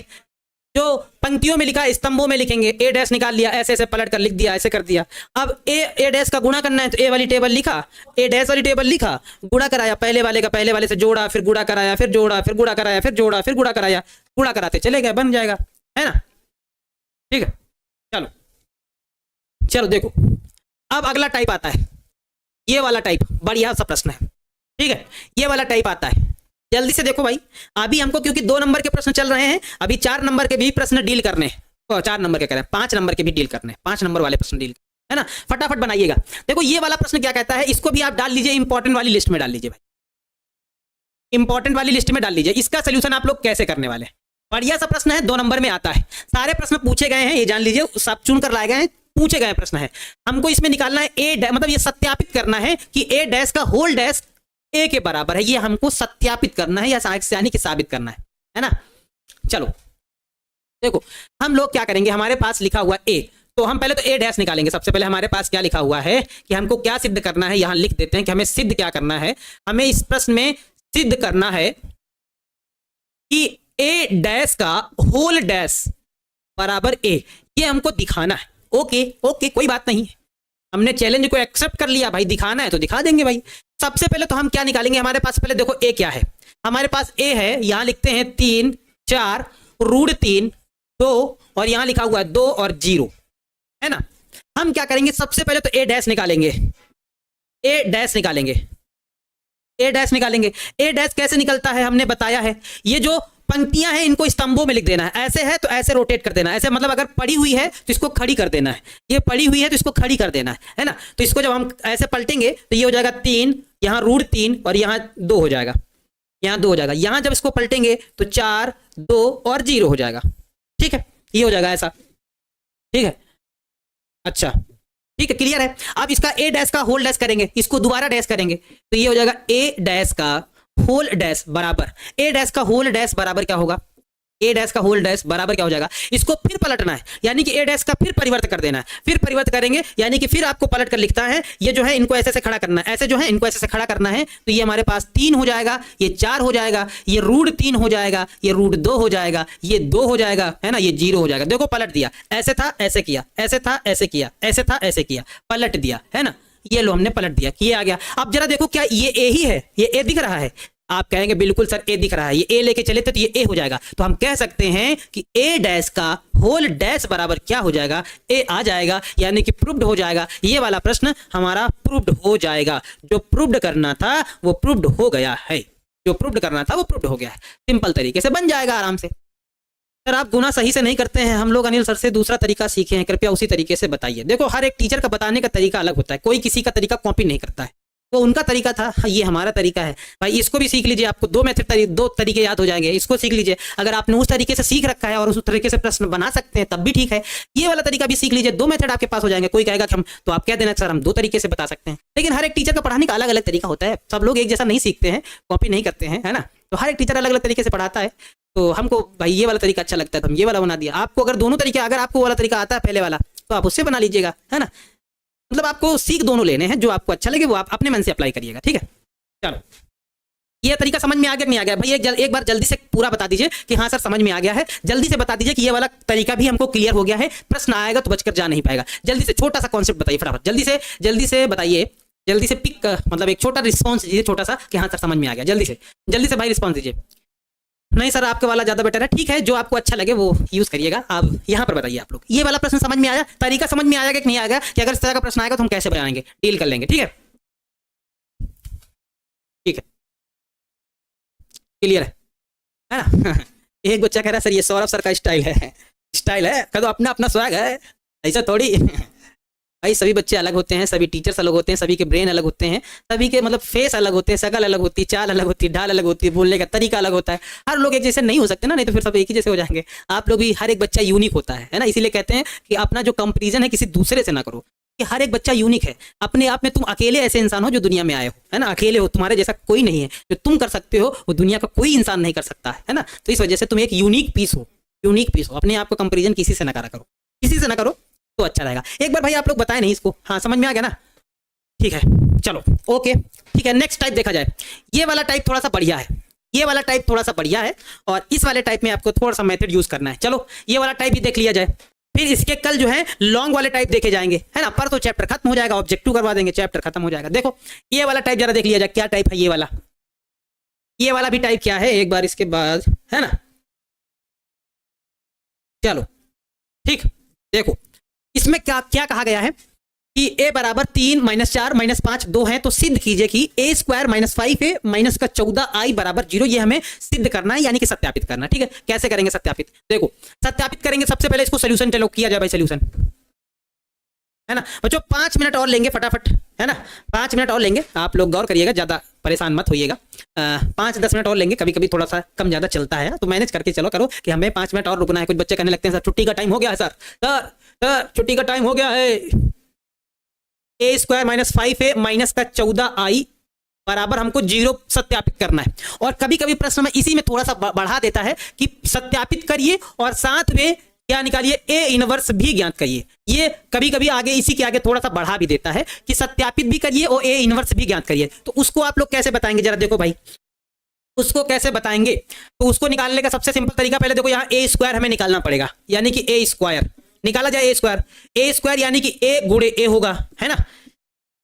जो पंक्तियों में लिखा है स्तंभों में लिखेंगे। ए डैश निकाल लिया, ऐसे ऐसे पलट कर लिख दिया, ऐसे कर दिया। अब ए डैश का गुणा करना है तो ए वाली टेबल लिखा, ए डैश वाली टेबल लिखा, गुणा कराया, पहले वाले का पहले वाले से जोड़ा, फिर गुणा कराया, फिर जोड़ा, फिर गुणा कराया, फिर जोड़ा, फिर गुणा कराया, गुणा कराते चले गए, बन जाएगा, है ना। ठीक है चलो देखो, अब अगला टाइप आता है, ये वाला टाइप बढ़िया सा प्रश्न है। ठीक है, ये वाला टाइप आता है। जल्दी से देखो भाई, अभी हमको क्योंकि 2 नंबर के प्रश्न चल रहे हैं, अभी 4 नंबर के भी प्रश्न डील करने, 4 नंबर के कह रहे हैं, 5 नंबर के भी डील करने, 5 नंबर वाले प्रश्न डील, है ना। फटाफट बनाइएगा। देखो ये वाला प्रश्न क्या कहता है, इसको भी आप डाल लीजिए इंपॉर्टेंट वाली लिस्ट में, डाल लीजिए भाई, इंपॉर्टेंट वाली लिस्ट में डाल लीजिए। इसका सोल्यूशन आप लोग कैसे करने वाले हैं? बढ़िया सा प्रश्न है, 2 नंबर में आता है। सारे प्रश्न पूछे गए हैं, ये जान लीजिए, सब चुन कर लाए गए हैं, पूछे गए प्रश्न है। हमको इसमें निकालना है ए, मतलब ये सत्यापित करना है कि ए डैश का होल डैश ए के बराबर है। ये हमको सत्यापित करना है या यानी कि साबित करना है ना। चलो देखो, हम लोग क्या करेंगे, हमारे पास लिखा हुआ ए, तो हम पहले तो ए डैश निकालेंगे। सबसे पहले हमारे पास क्या लिखा हुआ है कि हमको क्या सिद्ध करना है, यहां लिख देते हैं कि हमें सिद्ध क्या करना है। हमें इस प्रश्न में सिद्ध करना है कि ए डैश का होल डैश बराबर ए, ये हमको दिखाना है। ओके कोई बात नहीं, हमने चैलेंज को एक्सेप्ट कर लिया भाई, दिखाना है तो दिखा देंगे भाई। सबसे पहले तो हम क्या निकालेंगे, हमारे पास पहले देखो ए क्या है। हमारे पास ए है, यहां लिखते हैं 3 4 रूट 3 2, और यहां लिखा हुआ है 2 और 0, है ना। हम क्या करेंगे, सबसे पहले तो ए डैश निकालेंगे। ए डैश निकालेंगे, ए डैश निकालेंगे। ए डैश कैसे निकलता है हमने बताया है, ये जो पंक्तियां हैं इनको स्तंभों में लिख देना है। ऐसे है तो ऐसे रोटेट कर देना है, ऐसे मतलब अगर पड़ी हुई है तो इसको खड़ी कर देना है, ये पड़ी हुई है तो इसको खड़ी कर देना है ना। तो इसको जब हम ऐसे पलटेंगे तो ये हो जाएगा 3, यहाँ रूट 3 और यहाँ 2 हो जाएगा, यहाँ 2 हो जाएगा। यहाँ जब इसको पलटेंगे तो 4 2 और 0 हो जाएगा। ठीक है, ये हो जाएगा ऐसा। ठीक है, अच्छा ठीक है, क्लियर है। अब इसका ए डैश का होल डैश करेंगे, इसको दोबारा डैश करेंगे तो ये हो जाएगा ए डैश का होल डैश बराबर, ए डैश का होल डैश बराबर क्या होगा, ए डैश का होल डैश बराबर क्या हो जाएगा, इसको फिर पलटना है, यानी कि ए डैश का फिर परिवर्त कर देना है। फिर परिवर्त करेंगे यानी कि फिर आपको पलट कर लिखता है, ये जो है इनको ऐसे से खड़ा करना है, ऐसे जो है इनको ऐसे से खड़ा करना है। तो ये हमारे पास 3 हो जाएगा, ये 4 हो जाएगा, ये रूट 3 हो जाएगा, ये रूट 2 हो जाएगा, ये 2 हो जाएगा, है ना, ये 0 हो जाएगा। देखो पलट दिया, ऐसे था ऐसे किया, ऐसे था ऐसे किया, ऐसे था ऐसे किया, पलट दिया, है ना। ये लो हमने पलट दिया, ये आ गया। अब जरा देखो क्या ये ए ही है, ये ए दिख रहा है। आप कहेंगे बिल्कुल सर ए दिख रहा है, ये ए लेके चले तो ये ए हो जाएगा। तो हम कह सकते हैं कि ए डैश का होल डैश बराबर क्या हो जाएगा, ए आ जाएगा, यानी कि प्रूव्ड हो जाएगा। ये वाला प्रश्न हमारा प्रूव्ड हो जाएगा। जो प्रूव्ड करना था वो प्रूव्ड हो गया है, जो प्रूव्ड करना था वो प्रूव्ड हो गया है। सिंपल तरीके से बन जाएगा आराम से। सर आप गुना सही से नहीं करते हैं, हम लोग अनिल सर से दूसरा तरीका सीखे हैं, कृपया उसी तरीके से बताइए। देखो हर एक टीचर का बताने का तरीका अलग होता है, कोई किसी का तरीका कॉपी नहीं करता है। वो उनका तरीका था, ये हमारा तरीका है भाई। इसको भी सीख लीजिए, आपको 2 तरीके याद हो जाएंगे। इसको सीख लीजिए, अगर आपने उस तरीके से सीख रखा है और उस तरीके से प्रश्न बना सकते हैं तब भी ठीक है। ये वाला तरीका भी सीख लीजिए, 2 मेथड आपके पास हो जाएंगे। कोई कहेगा कि हम, तो आप कह देना सर हम 2 तरीके से बता सकते हैं, लेकिन हर एक टीचर का पढ़ाने का अलग अलग तरीका होता है। सब लोग एक जैसा नहीं सीखते हैं, कॉपी नहीं करते हैं, है ना। तो हर एक टीचर अलग अलग तरीके से पढ़ाता है। तो हमको भाई ये वाला तरीका अच्छा लगता है तो हम ये वाला बना दिया। आपको अगर दोनों तरीके, अगर आपको वाला तरीका आता है पहले वाला, तो आप उससे बना लीजिएगा, है ना। मतलब आपको सीख दोनों लेने हैं, जो आपको अच्छा लगे वो आप अपने मन से अप्लाई करिएगा। ठीक है, चलो। ये तरीका समझ में आ गया कि नहीं आ गया भाई? एक बार जल्दी से पूरा बता दीजिए कि हाँ सर समझ में आ गया है। जल्दी से बता दीजिए कि ये वाला तरीका भी हमको क्लियर हो गया है। प्रश्न आएगा तो बचकर जा नहीं पाएगा। जल्दी से छोटा सा कॉन्सेप्ट बताइए फटाफट, जल्दी से बताइए, जल्दी से पिक, मतलब एक छोटा रिस्पॉन्स दीजिए छोटा सा कि हाँ सर समझ में आ गया। जल्दी से भाई रिस्पॉन्स दीजिए। नहीं सर आपके वाला ज्यादा बेटर है। ठीक है, जो आपको अच्छा लगे वो यूज करिएगा। आप यहाँ पर बताइए आप लोग, ये वाला प्रश्न समझ में आया, तरीका समझ में आएगा कि नहीं आएगा, कि अगर इस तरह का प्रश्न आएगा तो हम कैसे बनाएंगे, डील कर लेंगे। ठीक है, ठीक है, क्लियर है ना? एक बच्चा कह रहा है सर ये सौरभ सर का स्टाइल है। स्टाइल है कह दो, अपना अपना स्वैग है, ऐसा थोड़ी। भाई सभी बच्चे अलग होते हैं, सभी टीचर्स अलग होते हैं, सभी के ब्रेन अलग होते हैं, सभी के मतलब फेस अलग होते हैं, शकल अलग होती है, चाल अलग होती है, ढाल अलग होती है, बोलने का तरीका अलग होता है। हर लोग एक जैसे नहीं हो सकते ना, नहीं तो फिर सब एक ही जैसे हो जाएंगे। आप लोग भी, हर एक बच्चा यूनिक होता है ना? इसीलिए कहते हैं कि अपना जो कंपेरिजन है किसी दूसरे से ना करो, कि हर एक बच्चा यूनिक है अपने आप में। तुम अकेले ऐसे इंसान हो जो दुनिया में आए हो, है ना? अकेले हो, तुम्हारे जैसा कोई नहीं है। जो तुम कर सकते हो वो दुनिया का कोई इंसान नहीं कर सकता है ना? तो इस वजह से तुम एक यूनिक पीस हो, यूनिक पीस हो। अपने आप को कंपेरिजन किसी से ना करा करो, किसी से ना करो तो अच्छा रहेगा। एक बार भाई आप लोग बताए नहीं इसको, हाँ समझ में आ गया ना? ठीक है, चलो ओके, ठीक है। नेक्स्ट टाइप देखा जाए, ये वाला टाइप थोड़ा सा बढ़िया है, ये वाला टाइप थोड़ा सा बढ़िया है, और इस वाले टाइप में आपको थोड़ा सा मेथड यूज करना है। चलो ये वाला टाइप भी देख लिया जाए, फिर इसके कल जो है लॉन्ग वाले टाइप देखे जाएंगे, है ना? पर तो चैप्टर खत्म हो जाएगा, ऑब्जेक्टिव करवा देंगे, चैप्टर खत्म हो जाएगा। देखो ये वाला टाइप जरा देख लिया जाए, क्या टाइप है ये वाला? ये वाला भी टाइप क्या है एक बार इसके बाद, है ना? चलो ठीक, देखो इसमें क्या क्या कहा गया है कि a बराबर 3 - 4 - 5 2 है, तो सिद्ध कीजिए कि a² - 5a माइनस का 14i बराबर 0। ये हमें सिद्ध करना है, यानी कि सत्यापित करना है। ठीक है, कैसे करेंगे सत्यापित? देखो सत्यापित करेंगे, सबसे पहले इसको सोल्यूशन चलो किया जाए भाई, सोल्यूशन, है ना बच्चों? 5 मिनट और लेंगे फटाफट, है ना? 5 मिनट और लेंगे, आप लोग गौर करिएगा, ज्यादा परेशान मत होइएगा। 5-10 मिनट और लेंगे, कभी कभी थोड़ा सा कम ज्यादा चलता है, तो मैनेज करके चलो करो कि हमें 5 मिनट और रुकना है। कुछ बच्चे कहने लगते हैं सर छुट्टी का टाइम हो गया है, सर छुट्टी का टाइम हो गया है। a² - 5a माइनस का 14i बराबर हमको 0 सत्यापित करना है। और कभी कभी प्रश्न में इसी में थोड़ा सा बढ़ा देता है कि सत्यापित करिए और साथ में क्या निकालिए, a इनवर्स भी ज्ञात करिए। ये कभी कभी आगे इसी के आगे थोड़ा सा बढ़ा भी देता है कि सत्यापित भी करिए और a इनवर्स भी ज्ञात करिए। तो उसको आप लोग कैसे बताएंगे जरा देखो भाई, उसको कैसे बताएंगे? तो उसको निकालने का सबसे सिंपल तरीका, पहले देखो यहाँ a² हमें निकालना पड़ेगा, यानी कि a² निकाला जाए, a² यानी कि a गुणे a होगा, है ना?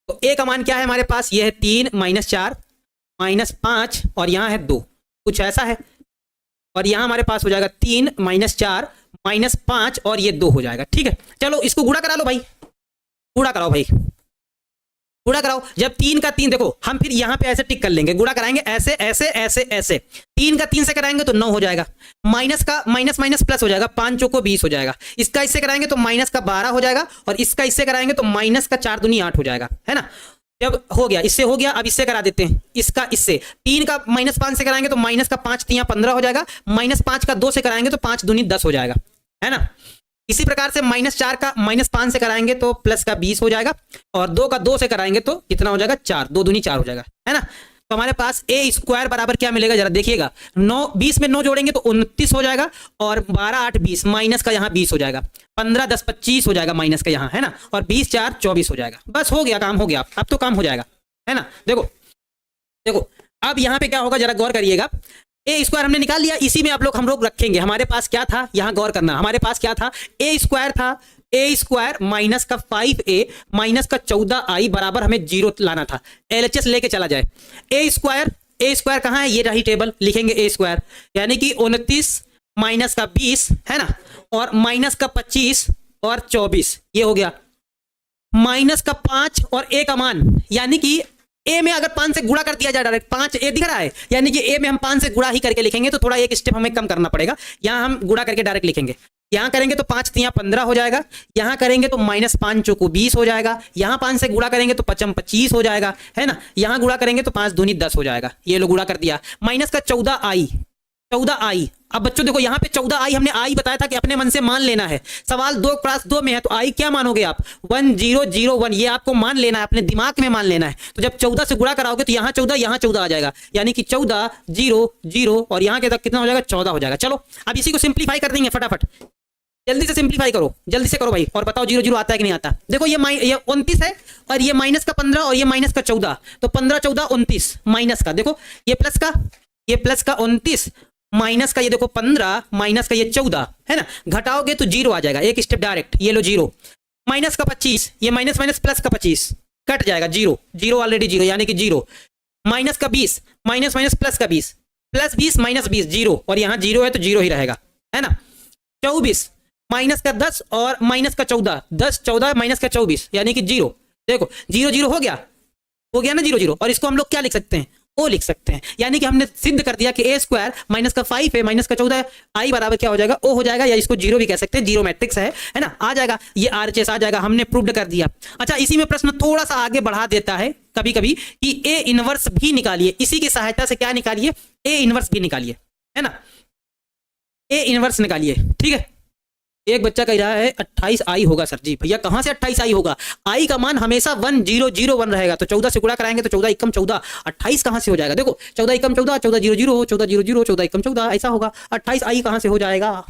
तो a का मान क्या है हमारे पास? ये है 3 - 4 - 5 और यहाँ है 2, कुछ ऐसा है। और यहाँ हमारे पास हो जाएगा 3 - 4 - 5 और ये 2 हो जाएगा। ठीक है, चलो इसको गुणा करा लो भाई, गुणा कराओ भाई, गुणा कराओ। जब 3 का 3, देखो हम फिर यहाँ पे ऐसे टिक कर लेंगे, गुणा कराएंगे ऐसे ऐसे ऐसे ऐसे। 3 का 3 से कराएंगे तो 9 हो जाएगा, माइनस का माइनस माइनस प्लस हो जाएगा, 5 चौको 20 हो जाएगा। इसका इससे कराएंगे तो माइनस का 12 हो जाएगा, और इसका इससे कराएंगे तो माइनस का 4 दूनी 8 हो जाएगा, है ना? जब हो गया, इससे हो गया, अब इससे करा देते हैं, इसका इससे। 3 का -5 से कराएंगे तो माइनस का 5 3 15 हो जाएगा, -5 का 2 से कराएंगे तो 5 दूनी 10 हो जाएगा, है ना? इसी प्रकार से -4 का -5 से कराएंगे तो प्लस का 20 हो जाएगा, और 2 का 2 से कराएंगे तो कितना हो जाएगा? 4, 2 दूनी 4 हो जाएगा, है ना? तो हमारे पास a² बराबर क्या मिलेगा जरा देखिएगा, 9 20 में 9 जोड़ेंगे तो 29 हो जाएगा, और 12 8 20 माइनस का यहाँ 20 हो जाएगा, 15 10 25 हो जाएगा माइनस का यहाँ, है ना? और 20 4 24 हो जाएगा। बस हो गया, काम हो गया, अब तो काम हो जाएगा, है ना? देखो देखो अब यहाँ पे क्या होगा जरा गौर करिएगा। a² हमने निकाल लिया, इसी में हम लोग रखेंगे। हमारे पास क्या था, यहाँ गौर करना, हमारे पास क्या था? a² था, a² माइनस का 5a माइनस का 14i बराबर हमें 0 लाना था। LHS लेके चला जाए, a² कहाँ है? ये रही टेबल, लिखेंगे a² यानी कि 29 माइनस का 20, है ना? और माइनस का 25 और 24, ये हो गया। माइनस का 5 और a का मान, यानी कि a में अगर 5 से गुणा कर दिया जाए डायरेक्ट, 5 a दिख रहा है, यानी कि a में हम 5 से गुणा ही करके लिखेंगे, तो थोड़ा एक स्टेप हमें कम करना पड़ेगा। यहाँ हम गुणा करके डायरेक्ट लिखेंगे, यहाँ करेंगे तो 5 3 15 हो जाएगा, यहाँ करेंगे तो -5 चौको 20 हो जाएगा, यहाँ 5 से गुणा करेंगे तो 5 25 हो जाएगा, है ना? यहाँ गुणा करेंगे तो 5 दूनी 10 हो जाएगा। ये लो गुणा कर दिया, माइनस का 14i। अब बच्चों देखो यहाँ पे 14i, हमने i बताया था कि अपने मन से मान लेना है। सवाल 2x2 में है, तो i क्या मानोगे आप? 1 0 0 1, ये आपको मान लेना है, अपने दिमाग में मान लेना है। तो जब 14 से गुणा कराओगे तो यहाँ 14 यहाँ 14 आ जाएगा, यानी कि 14 0 0 और यहाँ के तक कितना हो जाएगा? 14 हो जाएगा। चलो अब इसी को सिंप्लीफाई कर देंगे फटाफट। जल्दी से सिंप्लीफाई करो, जल्दी से करो भाई, और बताओ 0 0 आता है कि नहीं आता। देखो ये 29 है और ये माइनस का 15 और ये माइनस का 14, तो 15 14 29 माइनस का, देखो ये प्लस का 29 माइनस का ये देखो 15 माइनस का ये 14 है ना, घटाओगे तो 0 आ जाएगा, एक स्टेप डायरेक्ट, ये लो 0, माइनस का 25, ये माइनस माइनस प्लस का 25 कट जाएगा, 0 0 ऑलरेडी 0 यानी कि 0, माइनस का 20 माइनस माइनस प्लस का 20 प्लस 20 माइनस 20 0, और यहाँ 0 है तो 0 ही रहेगा, है ना। 24 माइनस का 10 और माइनस का 14, 10 14 माइनस का 24 यानी कि 0, देखो 0 0 हो गया ना 0 0, और इसको हम लोग क्या लिख सकते हैं, ओ लिख सकते हैं, यानी कि हमने सिद्ध कर दिया कि a स्क्वायर माइनस का 5 है माइनस का 14 आई बराबर क्या हो जाएगा, ओ हो जाएगा, या इसको 0 भी कह सकते हैं, 0 मैट्रिक्स है ना, आ जाएगा, ये RHS आ जाएगा, हमने प्रूव्ड कर दिया। अच्छा, इसी में प्रश्न थोड़ा सा आगे बढ़ा देता है कभी कभी कि a इनवर्स भी निकालिए, इसी की सहायता से क्या निकालिए, a इनवर्स भी निकालिए, है ना, a इनवर्स निकालिए, ठीक है। एक बच्चा कह रहा है 28 आई होगा सर जी। भैया कहां से 28 आई होगा, आई का मान हमेशा 1 0 0 1 रहेगा, तो 14 से गुणा कराएंगे तो 14 एकम 14, 28 कहां से हो जाएगा, देखो 14 एकम 14 14 0 0 14 0 0 14 एकम 14 ऐसा होगा, 28 आई कहां से हो जाएगा,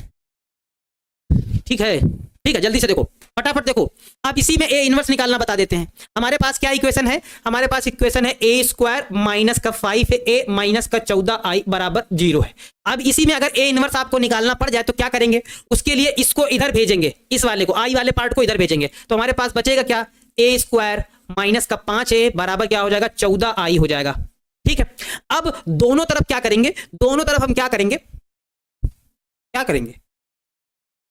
ठीक है जल्दी से देखो, फटाफट देखो। अब इसी में ए इनवर्स निकालना बता देते हैं। हमारे पास क्या इक्वेशन है, हमारे पास इक्वेशन है ए स्क्वायर माइनस का 5 है ए माइनस का 14 आई बराबर 0 है। अब इसी में अगर ए इनवर्स आपको निकालना पड़ जाए तो क्या करेंगे, उसके लिए इसको इधर भेजेंगे, इस वाले को आई वाले पार्ट को इधर भेजेंगे, तो हमारे पास बचेगा क्या, ए स्क्वायर माइनस का 5 ए बराबर क्या हो जाएगा, 14 आई हो जाएगा, ठीक है। अब दोनों तरफ क्या करेंगे, दोनों तरफ हम क्या करेंगे,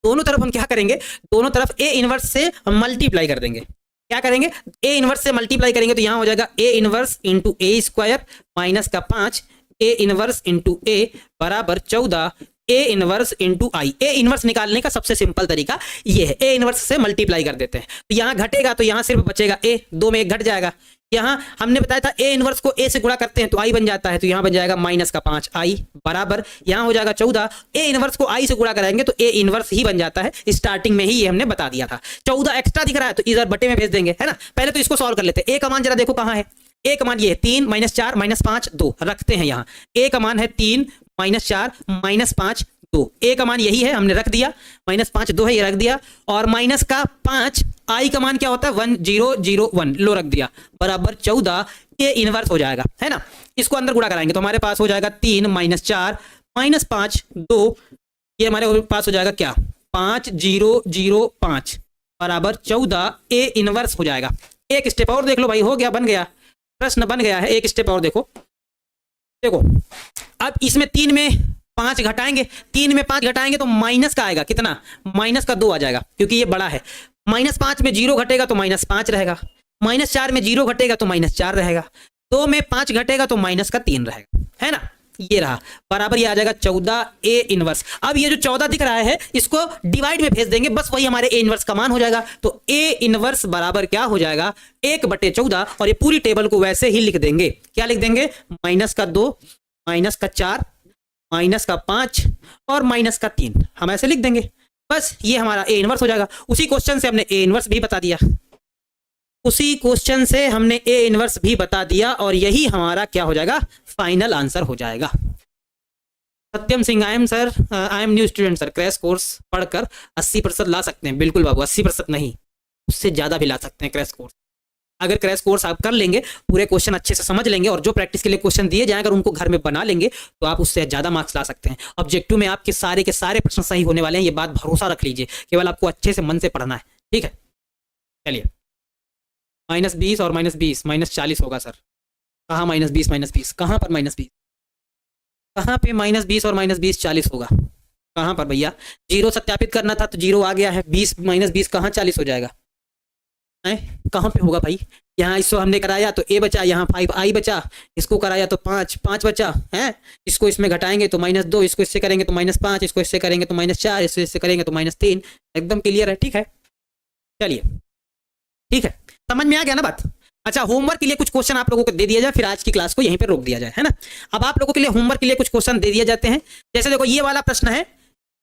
दोनों तरफ हम क्या करेंगे, दोनों तरफ ए इनवर्स से मल्टीप्लाई कर देंगे, क्या करेंगे, ए इनवर्स से मल्टीप्लाई करेंगे तो यहां हो जाएगा A inverse into A square minus का 5 ए इनवर्स इंटू ए बराबर 14 A inverse into I. A inverse निकालने का सबसे सिंपल तरीका ये है, ए इनवर्स से मल्टीप्लाई कर देते हैं, तो यहां घटेगा तो यहां सिर्फ बचेगा ए, 2 में 1 घट जाएगा, यहां हमने बताया था ए इनवर्स को ए से गुणा करते हैं तो आई बन जाता है, तो यहां बन जाएगा माइनस का 5 आई बराबर यहां हो जाएगा 14, ए इनवर्स को आई से गुणा कराएंगे तो ए इनवर्स ही बन जाता है, स्टार्टिंग में ही ये हमने बता दिया था। 14 एक्स्ट्रा दिख रहा है तो इधर बटे में भेज देंगे, है ना। पहले तो इसको सॉल्व कर लेते हैं, ए का मान जरा देखो कहां है, ए का मान ये है 3 माइनस 4 माइनस 5 2 रखते हैं यहाँ, ए का मान है 3 माइनस 4 माइनस 5 2, ए का मान यही है हमने रख दिया, माइनस 5 2 है ये रख दिया, और माइनस का 5 आई का मान क्या होता है 1 0 0 1 लो रख दिया बराबर 14 ए इनवर्स हो जाएगा, है ना। इसको अंदर गुणा कराएंगे तो हमारे पास हो जाएगा 3 माइनस 4 माइनस 5 2, ये हमारे पास हो जाएगा क्या 5 0 0 5 बराबर 14 ए इनवर्स हो जाएगा। एक स्टेप और देख लो भाई, हो गया, बन गया, प्रश्न बन गया है, एक स्टेप और देखो। अब इसमें 3 में 5 घटाएंगे, 3 में 5 घटाएंगे तो माइनस का आएगा कितना, माइनस का 2 आ जाएगा क्योंकि ये बड़ा है, माइनस 5 में 0 घटेगा तो माइनस 5 रहेगा, माइनस 4 में 0 घटेगा तो माइनस 4 रहेगा, 2 में 5 घटेगा तो माइनस का 3 रहेगा, है ना, ये रहा बराबर, ये आ जाएगा 14 ए इनवर्स। अब ये जो 14 दिख रहा है इसको डिवाइड में भेज देंगे, बस वही हमारे ए इनवर्स का मान हो जाएगा, तो ए इनवर्स बराबर क्या हो जाएगा 1/14, और ये पूरी टेबल को वैसे ही लिख देंगे, क्या लिख देंगे, माइनस का 2 माइनस का 4 माइनस का 5 और माइनस का 3, हम ऐसे लिख देंगे, बस ये हमारा ए इनवर्स हो जाएगा। उसी क्वेश्चन से हमने ए इनवर्स भी बता दिया, उसी क्वेश्चन से हमने ए इनवर्स भी बता दिया, और यही हमारा क्या हो जाएगा, फाइनल आंसर हो जाएगा। Satyam Singh, I am new student sir, crash course पढ़कर 80% ला सकते हैं। बिल्कुल बाबू, 80% नहीं, उससे ज्यादा भी ला सकते हैं क्रैश कोर्स। अगर क्रैश कोर्स आप कर लेंगे, पूरे क्वेश्चन अच्छे से समझ लेंगे, और जो प्रैक्टिस के लिए क्वेश्चन दिए जाए अगर उनको घर में बना लेंगे तो आप उससे ज्यादा मार्क्स ला सकते हैं। ऑब्जेक्टिव में आपके सारे के सारे प्रश्न सही होने वाले हैं, ये बात भरोसा रख लीजिए, केवल आपको अच्छे से मन से पढ़ना है, ठीक है। चलिए, -20 और -20 -40 होगा सर, कहाँ -20 -20 कहाँ पर -20, कहाँ पे -20 और -20 40 होगा, कहाँ पर भैया, 0 सत्यापित करना था तो 0 आ गया है, 20 -20 कहाँ 40 हो जाएगा, कहाँ पे होगा भाई, यहाँ इसको हमने कराया तो ए बचा, यहाँ 5 आई बचा, इसको कराया तो 5 बचा है, इसको इसमें घटाएंगे तो -2, इसको इससे करेंगे तो -5, इसको इससे करेंगे तो -4, इससे करेंगे तो -3, एकदम क्लियर है, ठीक है। चलिए, ठीक है, समझ में आ गया ना बात। अच्छा, होमवर्क के लिए कुछ क्वेश्चन आप लोगों को दे दिया जाए, फिर आज की क्लास को यहीं पर रोक दिया जाए, है ना। अब आप लोगों के लिए होमवर्क के लिए कुछ क्वेश्चन दे दिए जाते हैं, जैसे देखो ये वाला प्रश्न है,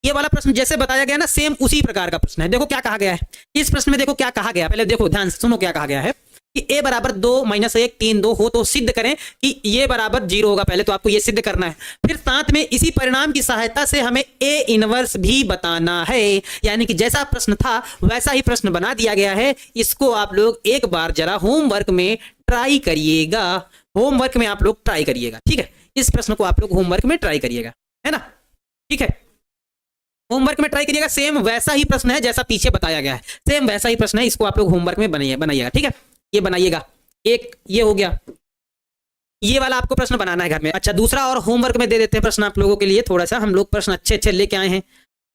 ये वाला प्रश्न जैसे बताया गया ना, सेम उसी प्रकार का प्रश्न है। देखो क्या कहा गया है इस प्रश्न में, देखो क्या कहा गया, पहले देखो ध्यान से सुनो क्या कहा गया है कि a बराबर 2 - 1 3 2 हो तो सिद्ध करें कि ये बराबर 0 होगा। पहले तो आपको ये सिद्ध करना है, फिर साथ में इसी परिणाम की सहायता से हमें a इनवर्स भी बताना है। यानी कि जैसा प्रश्न था वैसा ही प्रश्न बना दिया गया है। इसको आप लोग एक बार जरा होमवर्क में ट्राई करिएगा, होमवर्क में आप लोग ट्राई करिएगा, ठीक है। इस प्रश्न को आप लोग होमवर्क में ट्राई करिएगा, है ना, ठीक है। होमवर्क में ट्राई करिएगा, सेम वैसा ही प्रश्न है जैसा पीछे बताया गया है, सेम वैसा ही प्रश्न है। इसको आप लोग होमवर्क में बनाइएगा, ठीक है। ये बनाइएगा, एक ये हो गया, ये वाला आपको प्रश्न बनाना है घर में। अच्छा, दूसरा और होमवर्क में दे देते हैं प्रश्न आप लोगों के लिए। थोड़ा सा हम लोग प्रश्न अच्छे अच्छे लेके आए हैं।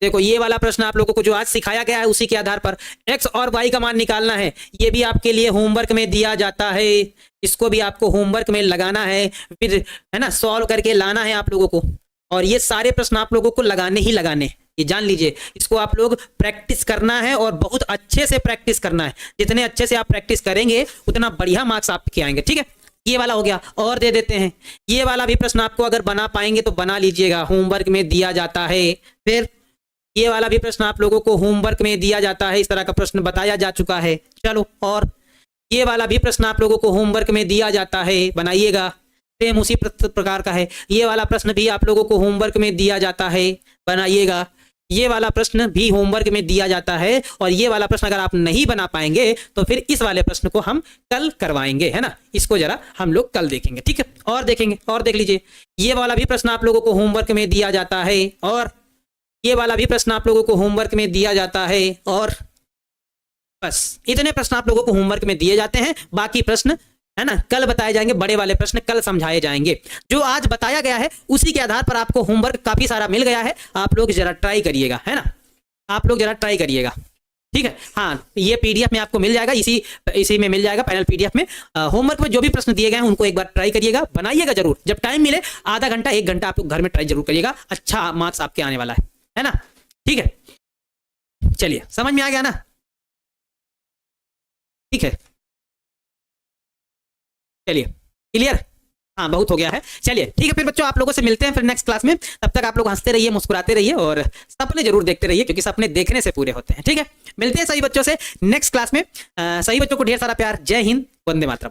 देखो ये वाला प्रश्न आप लोगों को जो आज सिखाया गया है उसी के आधार पर x और y का मान निकालना है। ये भी आपके लिए होमवर्क में दिया जाता है, इसको भी आपको होमवर्क में लगाना है, फिर है ना सॉल्व करके लाना है आप लोगों को। और ये सारे प्रश्न आप लोगों को लगाने ही लगाने, ये जान लीजिए। इसको आप लोग प्रैक्टिस करना है और बहुत अच्छे से प्रैक्टिस करना है। जितने अच्छे से आप प्रैक्टिस करेंगे उतना बढ़िया मार्क्स आपके आएंगे, ठीक है। ये वाला हो गया, और दे देते हैं ये वाला भी प्रश्न आपको अगर बना पाएंगे तो बना लीजिएगा, होमवर्क में दिया जाता है। फिर ये वाला भी प्रश्न आप लोगों को होमवर्क में दिया जाता है, इस तरह का प्रश्न बताया जा चुका है। चलो, और ये वाला भी प्रश्न आप लोगों को होमवर्क में दिया जाता है, बनाइएगा, सेम उसी प्रकार का है। ये वाला प्रश्न भी आप लोगों को होमवर्क में दिया जाता है, बनाइएगा। ये वाला प्रश्न भी होमवर्क में दिया जाता है, और ये वाला प्रश्न अगर आप नहीं बना पाएंगे तो फिर इस वाले प्रश्न को हम कल करवाएंगे, है ना। इसको जरा हम लोग कल देखेंगे, ठीक है। और देखेंगे, और देख लीजिए, ये वाला भी प्रश्न आप लोगों को होमवर्क में दिया जाता है, और ये वाला भी प्रश्न आप लोगों को होमवर्क में दिया जाता है। और बस इतने प्रश्न आप लोगों को होमवर्क में दिए जाते हैं। बाकी प्रश्न है ना कल बताए जाएंगे, बड़े वाले प्रश्न कल समझाए जाएंगे। जो आज बताया गया है उसी के आधार पर आपको होमवर्क काफी सारा मिल गया है, आप लोग जरा ट्राई करिएगा, है ना, आप लोग जरा ट्राई करिएगा, ठीक है। हाँ, ये पीडीएफ में आपको मिल जाएगा, इसी में मिल जाएगा पैनल पीडीएफ में। होमवर्क में जो भी प्रश्न दिए गए हैं उनको एक बार ट्राई करिएगा, बनाइएगा जरूर। जब टाइम मिले आधा घंटा 1 घंटा आप लोग घर में ट्राई जरूर करिएगा, अच्छा मार्क्स आपके आने वाला है ना, ठीक है। चलिए, समझ में आ गया ना, ठीक है। चलिए, क्लियर, हाँ बहुत हो गया है। चलिए ठीक है, फिर बच्चों आप लोगों से मिलते हैं फिर नेक्स्ट क्लास में। तब तक आप लोग हंसते रहिए, मुस्कुराते रहिए, और सपने जरूर देखते रहिए, क्योंकि सपने देखने से पूरे होते हैं, ठीक है। मिलते हैं सही बच्चों से नेक्स्ट क्लास में। सही बच्चों को ढेर सारा प्यार। जय हिंद, वंदे मातरम।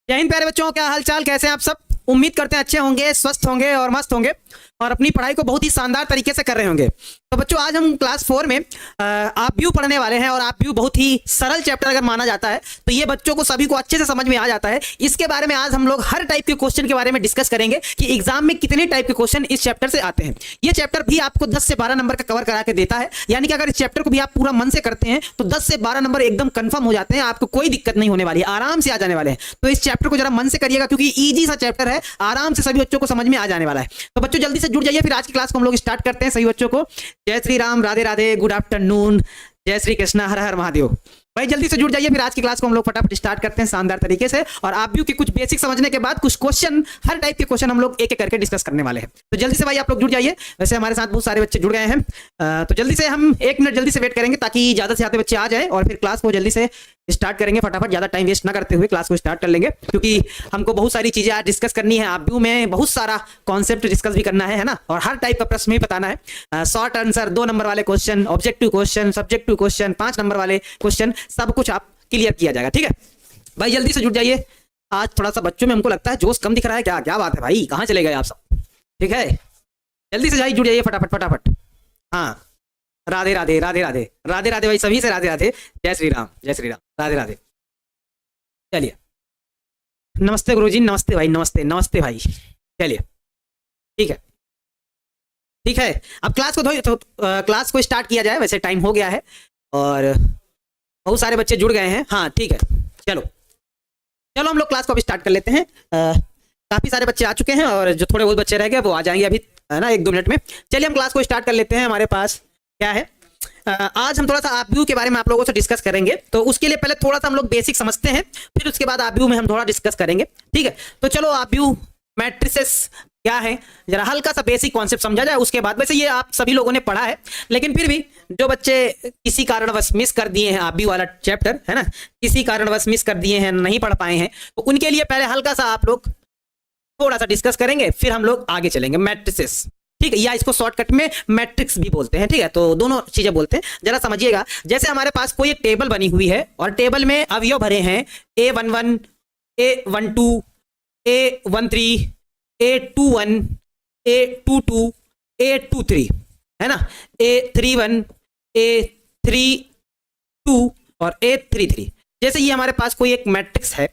जय हिंद प्यारे बच्चों, क्या हाल चाल, कैसे हैं आप सब। उम्मीद करते हैं अच्छे होंगे, स्वस्थ होंगे और मस्त होंगे, और अपनी पढ़ाई को बहुत ही शानदार तरीके से कर रहे होंगे। तो बच्चों आज हम क्लास 4 में आप व्यू पढ़ने वाले हैं, और आप व्यू बहुत ही सरल चैप्टर अगर माना जाता है तो ये बच्चों को सभी को अच्छे से समझ में आ जाता है। इसके बारे में आज हम लोग हर टाइप के क्वेश्चन के बारे में डिस्कस करेंगे कि एग्जाम में कितने टाइप के क्वेश्चन इस चैप्टर से आते हैं। ये चैप्टर भी आपको 10 से 12 नंबर का कवर करा के देता है, यानी कि अगर इस चैप्टर को भी आप पूरा मन से करते हैं तो 10 से 12 नंबर एकदम कंफर्म हो जाते हैं, आपको कोई दिक्कत नहीं होने वाली है, आराम से आ जाने वाले हैं। तो इस चैप्टर को जरा मन से करिएगा, क्योंकि ईजी सा चैप्टर है, आराम से सभी बच्चों को समझ में आ जाने वाला है। तो बच्चों जल्दी से जुड़ जाइए, फिर आज की क्लास को हम लोग स्टार्ट करते हैं। सभी बच्चों को जय श्री राम, राधे राधे, गुड आफ्टरनून, जय श्री कृष्णा, हर हर महादेव। भाई जल्दी से जुड़ जाइए, फिर आज की क्लास को हम लोग फटाफट स्टार्ट करते हैं शानदार तरीके से। और आप भी कुछ बेसिक समझने के बाद कुछ क्वेश्चन, हर टाइप के क्वेश्चन हम लोग एक एक करके डिस्कस करने वाले हैं। तो जल्दी से भाई आप लोग जुड़ जाइए। वैसे हमारे साथ बहुत सारे बच्चे जुड़ गए हैं, तो जल्दी से हम 1 मिनट जल्दी से वेट करेंगे ताकि ज्यादा से ज्यादा बच्चे आ जाए, और फिर क्लास को जल्दी से स्टार्ट करेंगे। फटाफट, ज्यादा टाइम वेस्ट ना करते हुए क्लास को स्टार्ट कर लेंगे, क्योंकि हमको बहुत सारी चीजें आज डिस्कस करनी है। आप व्यू में बहुत सारा कॉन्सेप्ट डिस्कस भी करना है ना, और हर टाइप का प्रश्न भी बताना है। शॉर्ट आंसर, 2 नंबर वाले question, objective question, subjective question, 5 number वाले क्वेश्चन, सब कुछ आप क्लियर किया जाएगा, ठीक है भाई। जल्दी से जुड़ जाइए। आज थोड़ा सा बच्चों में हमको लगता है जोश कम दिख रहा है, क्या क्या बात है भाई, कहाँ चले गए आप सब, ठीक है। जल्दी से जाइए, जुड़ जाइए फटाफट फटाफट। हाँ, राधे राधे, राधे राधे, राधे राधे भाई, सभी से राधे राधे, जय श्री राम, जय श्री राम, राधे राधे। चलिए, नमस्ते गुरुजी, नमस्ते भाई, नमस्ते नमस्ते भाई। चलिए ठीक है, ठीक है। अब क्लास को स्टार्ट किया जाए। वैसे टाइम हो गया है और बहुत सारे बच्चे जुड़ गए हैं। हाँ ठीक है, चलो चलो हम लोग क्लास को अभी स्टार्ट कर लेते हैं। काफी सारे बच्चे आ चुके हैं, और जो थोड़े बहुत बच्चे रह गए वो आ जाएंगे अभी, है ना, 1-2 मिनट में। चलिए हम क्लास को स्टार्ट कर लेते हैं। हमारे पास क्या है, आज हम थोड़ा सा आप व्यू के बारे में आप लोगों से डिस्कस करेंगे। तो उसके लिए पहले थोड़ा सा हम लोग बेसिक समझते हैं, फिर उसके बाद आप व्यू में हम थोड़ा डिस्कस करेंगे, ठीक है। तो चलो आप व्यू मैट्रिसेस क्या है जरा हल्का सा बेसिक कॉन्सेप्ट समझा जाए, उसके बाद। वैसे ये आप सभी लोगों ने पढ़ा है, लेकिन फिर भी जो बच्चे किसी कारणवश मिस कर दिए हैं आप भी वाला चैप्टर, है ना, किसी कारणवश मिस कर दिए हैं, नहीं पढ़ पाए हैं, तो उनके लिए पहले हल्का सा आप लोग थोड़ा सा डिस्कस करेंगे, फिर हम लोग आगे चलेंगे। मैट्रिसेस, ठीक है, या इसको शॉर्टकट में मैट्रिक्स भी बोलते हैं, ठीक है, तो दोनों चीजें बोलते हैं। जरा समझिएगा, जैसे हमारे पास कोई एक टेबल बनी हुई है और टेबल में अवयव भरे हैं A11, A12, A13, A21, A22, A23, है ना, A31, A32 और A33। जैसे ये हमारे पास कोई एक मैट्रिक्स है,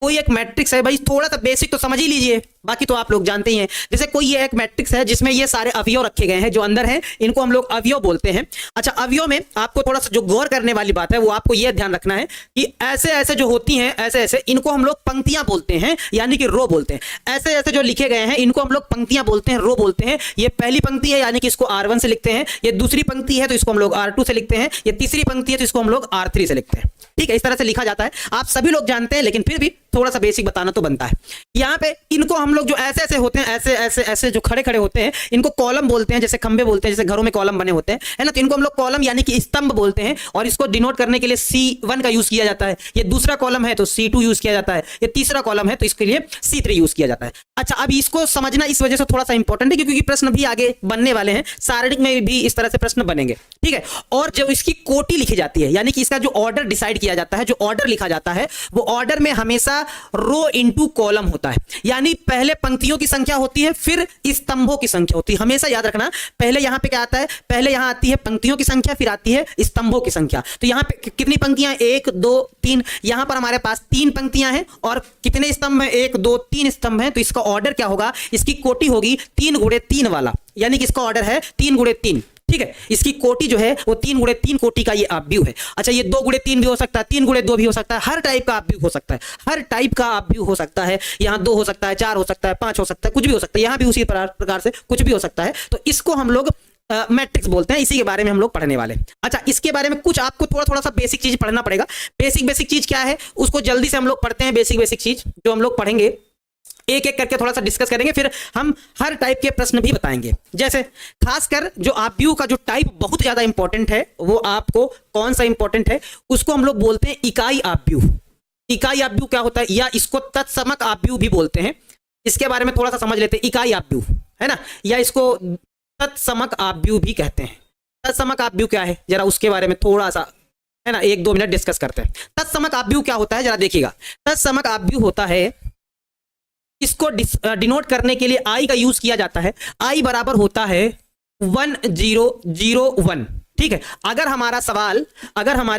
कोई एक मैट्रिक्स है भाई, थोड़ा सा बेसिक तो समझ ही लीजिए, बाकी तो आप लोग जानते ही हैं। जैसे कोई ये एक मैट्रिक्स है जिसमें ये सारे अवयव रखे गए हैं, जो अंदर हैं इनको हम लोग अवयव बोलते हैं। अच्छा, अवयव में आपको थोड़ा सा जो गौर करने वाली बात है वो आपको ये ध्यान रखना है कि ऐसे ऐसे जो होती हैं, ऐसे ऐसे इनको हम लोग पंक्तियां बोलते हैं, यानी कि रो बोलते हैं। ऐसे ऐसे जो लिखे गए हैं इनको हम लोग पंक्तियां बोलते हैं, रो बोलते हैं। ये पहली पंक्ति है यानी कि इसको R1 से लिखते हैं, ये दूसरी पंक्ति है तो इसको हम लोग R2 से लिखते हैं, ये तीसरी पंक्ति है तो इसको हम लोग R3 से लिखते हैं, ठीक है, इस तरह से लिखा जाता है। आप सभी लोग जानते हैं, लेकिन फिर भी थोड़ा सा बेसिक बताना तो बनता है। यहाँ पे इनको हम लोग जो ऐसे ऐसे होते हैं, ऐसे ऐसे ऐसे जो खड़े खड़े होते हैं, इनको कॉलम बोलते हैं, जैसे खंबे बोलते हैं, जैसे घरों में कॉलम बने होते हैं, है ना, तो इनको हम लोग कॉलम यानी कि स्तंभ बोलते हैं। और इसको डिनोट करने के लिए C1 का यूज किया जाता है। ये दूसरा कॉलम है तो C2 यूज किया जाता है, ये तीसरा कॉलम है तो इसके लिए C3 यूज किया जाता है। अच्छा, अब इसको समझना इस वजह से थोड़ा सा इंपॉर्टेंट है क्योंकि प्रश्न भी आगे बनने वाले हैं, सारणिक में भी इस तरह से प्रश्न बनेंगे, ठीक है। और जब इसकी कोटि लिखी जाती है, यानी कि इसका जो ऑर्डर डिसाइड किया जाता है, जो ऑर्डर लिखा जाता है, वो ऑर्डर में हमेशा रो इनटू कॉलम होता है। यानी पहले पंक्तियों की संख्या होती है, फिर स्तंभों की संख्या होती है। हमेशा याद रखना, पहले यहां पे क्या आता है, पहले यहां आती है पंक्तियों की संख्या, फिर आती है स्तंभों की संख्या। तो यहां पे कितनी पंक्तियां, 1 2 3, यहां पर हमारे पास 3 पंक्तियां हैं और कितने स्तंभ हैं, 1 2 3 स्तंभ हैं। तो इसका ऑर्डर क्या होगा, इसकी कोटि होगी 3 गुणे 3 वाला, यानी कि इसका ऑर्डर है 3 गुणे 3, ठीक है। इसकी कोटि जो है वो 3 गुणे 3 कोटि का ये अपव्यू है। अच्छा, ये 2 गुणे 3 भी हो सकता है, 3 गुणे 2 भी हो सकता है, हर टाइप का अपव्यू हो सकता है, हर टाइप का अपव्यू हो सकता है। यहाँ 2 हो सकता है, 4 हो सकता है, 5 हो सकता है, कुछ भी हो सकता है, यहाँ भी उसी प्रकार से कुछ भी हो सकता है। तो इसको हम लोग मैट्रिक्स बोलते हैं, इसी के बारे में हम लोग पढ़ने वाले। अच्छा, इसके बारे में कुछ आपको थोड़ा सा बेसिक चीज पढ़ना पड़ेगा। बेसिक चीज क्या है उसको जल्दी से हम लोग पढ़ते हैं। बेसिक चीज जो हम लोग पढ़ेंगे, एक एक करके थोड़ा सा डिस्कस करेंगे, फिर हम हर टाइप के प्रश्न भी बताएंगे। जैसे खासकर जो अपव्यू का जो टाइप बहुत ज्यादा इंपॉर्टेंट है, वो आपको कौन सा इंपॉर्टेंट है, उसको हम लोग बोलते हैं इकाई अपव्यू। इकाई अपव्यू क्या होता है, या इसको तत्समक अपव्यू भी बोलते हैं। इसके बारे में थोड़ा सा समझ लेते हैं। इकाई अपव्यू, है ना, या इसको तत्समक अपव्यू भी कहते हैं। तत्समक अपव्यू क्या है, जरा उसके बारे में थोड़ा सा, है ना, 1-2 मिनट डिस्कस करते हैं। तत्समक अपव्यू क्या होता है, जरा देखिएगा। तत्समक अपव्यू होता है, इसको डिनोट करने के लिए आई का यूज किया जाता है। आई बराबर होता है 1001, ठीक है। अगर हमारे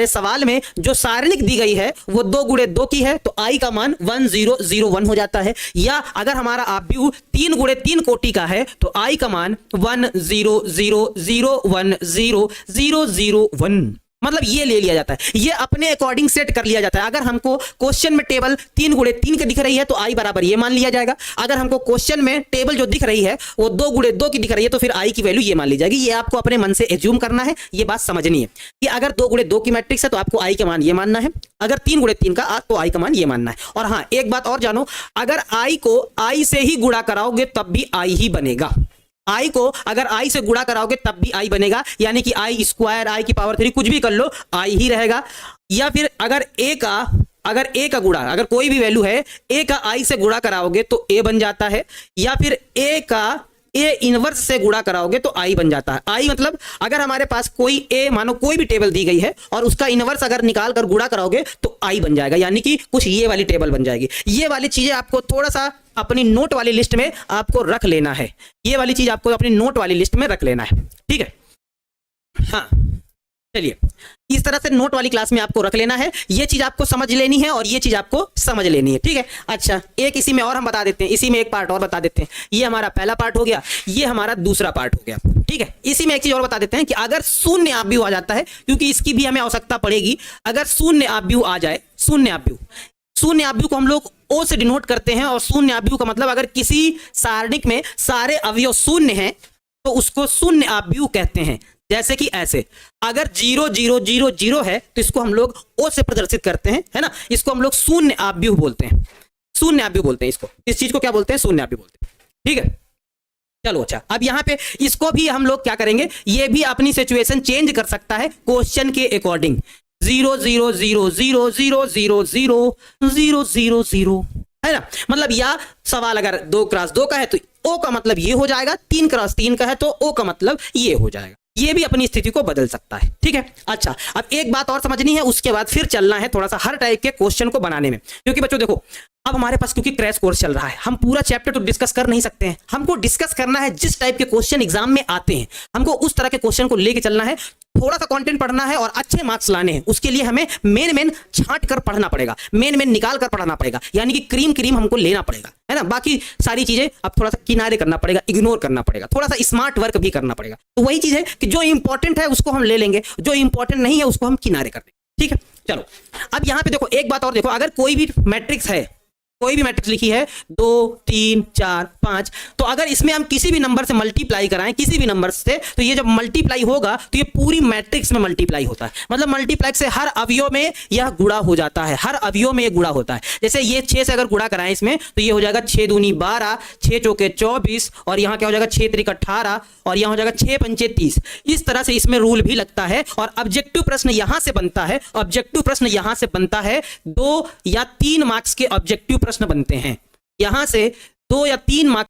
सवाल में जो सारणिक दी गई है वो 2 गुणे 2 की है तो आई का मान 1001 हो जाता है। या अगर हमारा अपव्यू 3 गुणे 3 कोटि का है तो आई का मान 1000100001, मतलब ये ले लिया जाता है, ये अपने अकॉर्डिंग सेट कर लिया जाता है। अगर हमको क्वेश्चन में टेबल 3 गुणे 3 के दिख रही है तो आई बराबर ये मान लिया जाएगा। अगर हमको क्वेश्चन में टेबल जो दिख रही है वो 2 गुणे 2 की दिख रही है तो फिर आई की वैल्यू ये मान ली जाएगी। ये आपको अपने मन से एज्यूम करना है, ये बात समझनी है कि अगर 2 गुणे 2 की मैट्रिक्स है तो आपको आई का मान ये मानना है, अगर 3 गुणे 3 का तो आई का मान ये मानना है। और हाँ, एक बात और जानो, अगर आई को आई से ही गुणा कराओगे तब भी आई ही बनेगा। आई को अगर आई से गुणा कराओगे तब भी आई बनेगा, यानी कि आई स्क्वायर, आई की पावर 3 कुछ भी कर लो, आई ही रहेगा। या फिर अगर ए का गुणा, अगर कोई भी वैल्यू है ए का आई से गुणा कराओगे तो ए बन जाता है, या फिर ए का ए इनवर्स से गुणा कराओगे तो आई बन जाता है। आई मतलब अगर हमारे पास कोई ए, मानो कोई भी टेबल दी गई है और उसका इनवर्स अगर निकाल कर गुणा कराओगे तो आई बन जाएगा, यानी कि कुछ ये वाली टेबल बन जाएगी। ये वाली चीजें आपको थोड़ा सा अपनी नोट वाली लिस्ट में आपको रख लेना है, ये वाली चीज आपको अपनी नोट वाली लिस्ट में रख लेना है, ठीक है। हाँ, चलिए, इस तरह से नोट वाली क्लास में आपको रख लेना है, ये चीज आपको समझ लेनी है और ये चीज आपको समझ लेनी है, ठीक है। अच्छा, एक इसी में और हम बता देते हैं, इसी में एक पार्ट और बता देते हैं। ये हमारा पहला पार्ट हो गया, ये हमारा दूसरा पार्ट हो गया, ठीक है। इसी में एक चीज और बता देते हैं कि अगर शून्य अपव्यू आ जाता है, क्योंकि इसकी भी हमें आवश्यकता पड़ेगी, अगर शून्य अपव्यू आ जाए, शून्य अपव्यू को हम लोग ओ से डिनोट करते हैं। और शून्य अपव्यू का मतलब अगर किसी सारणिक में सारे अवयव शून्य हैं तो उसको शून्य अपव्यू कहते हैं। जैसे कि ऐसे, अगर 0 0 0 0 है तो इसको हम लोग ओ से प्रदर्शित करते हैं, है ना, इसको हम लोग शून्य अपव्यू बोलते हैं, शून्य अपव्यू बोलते हैं इसको, इस चीज को क्या बोलते हैं, शून्य अपव्यू बोलते हैं, ठीक है। चलो, अच्छा, अब यहां पे इसको भी हम लोग क्या करेंगे, ये भी अपनी सिचुएशन चेंज कर सकता है क्वेश्चन के अकॉर्डिंग। 0 0 0 0 0 0 0 0 0 0, है ना। मतलब या सवाल अगर 2x2 का है तो ओ का मतलब ये हो जाएगा, 3x3 का है तो ओ का मतलब ये हो जाएगा। ये भी अपनी स्थिति को बदल सकता है, ठीक है। अच्छा, अब एक बात और समझनी है, उसके बाद फिर चलना है थोड़ा सा हर टाइप के क्वेश्चन को बनाने में। क्योंकि बच्चों देखो, अब हमारे पास क्योंकि क्रैश कोर्स चल रहा है, हम पूरा चैप्टर तो डिस्कस कर नहीं सकते हैं। हमको डिस्कस करना है जिस टाइप के क्वेश्चन एग्जाम में आते हैं, हमको उस तरह के क्वेश्चन को लेके चलना है। थोड़ा सा कंटेंट पढ़ना है और अच्छे मार्क्स लाने हैं। उसके लिए हमें मेन छांट कर पढ़ना पड़ेगा, मेन निकाल कर पढ़ना पड़ेगा, यानी कि क्रीम हमको लेना पड़ेगा, है ना। बाकी सारी चीजें अब थोड़ा सा किनारे करना पड़ेगा, इग्नोर करना पड़ेगा, थोड़ा सा स्मार्ट वर्क भी करना पड़ेगा। तो वही चीज है कि जो इंपॉर्टेंट है उसको हम ले लेंगे, जो इंपॉर्टेंट नहीं है उसको हम किनारे कर देंगे, ठीक है। चलो, अब यहां पे देखो एक बात और देखो, अगर कोई भी मैट्रिक्स है, कोई भी मैट्रिक्स लिखी है 2 3 4 5, तो अगर इसमें हम किसी भी नंबर से मल्टीप्लाई कराएं, किसी भी नंबर से, तो ये जब मल्टीप्लाई होगा तो ये पूरी मैट्रिक्स में मल्टीप्लाई होता है। मतलब मल्टीप्लाई से हर अवयव में यह गुणा हो जाता है, हर अवयव में ये गुणा होता है। जैसे ये 6 से अगर गुणा कराएं इसमें, तो ये हो जाएगा 6 दूनी 12, 6 चौके 24, और यहाँ क्या हो जाएगा 6 त्रिक 18, और यहाँ हो जाएगा 6 पंचे 30। इस तरह से इसमें रूल भी लगता है। और ऑब्जेक्टिव प्रश्न यहां से बनता है, ऑब्जेक्टिव प्रश्न यहां से बनता है, 2 या 3 मार्क्स के ऑब्जेक्टिव प्रश्न बनते हैं। यहां से 2 या 3 मार्क्स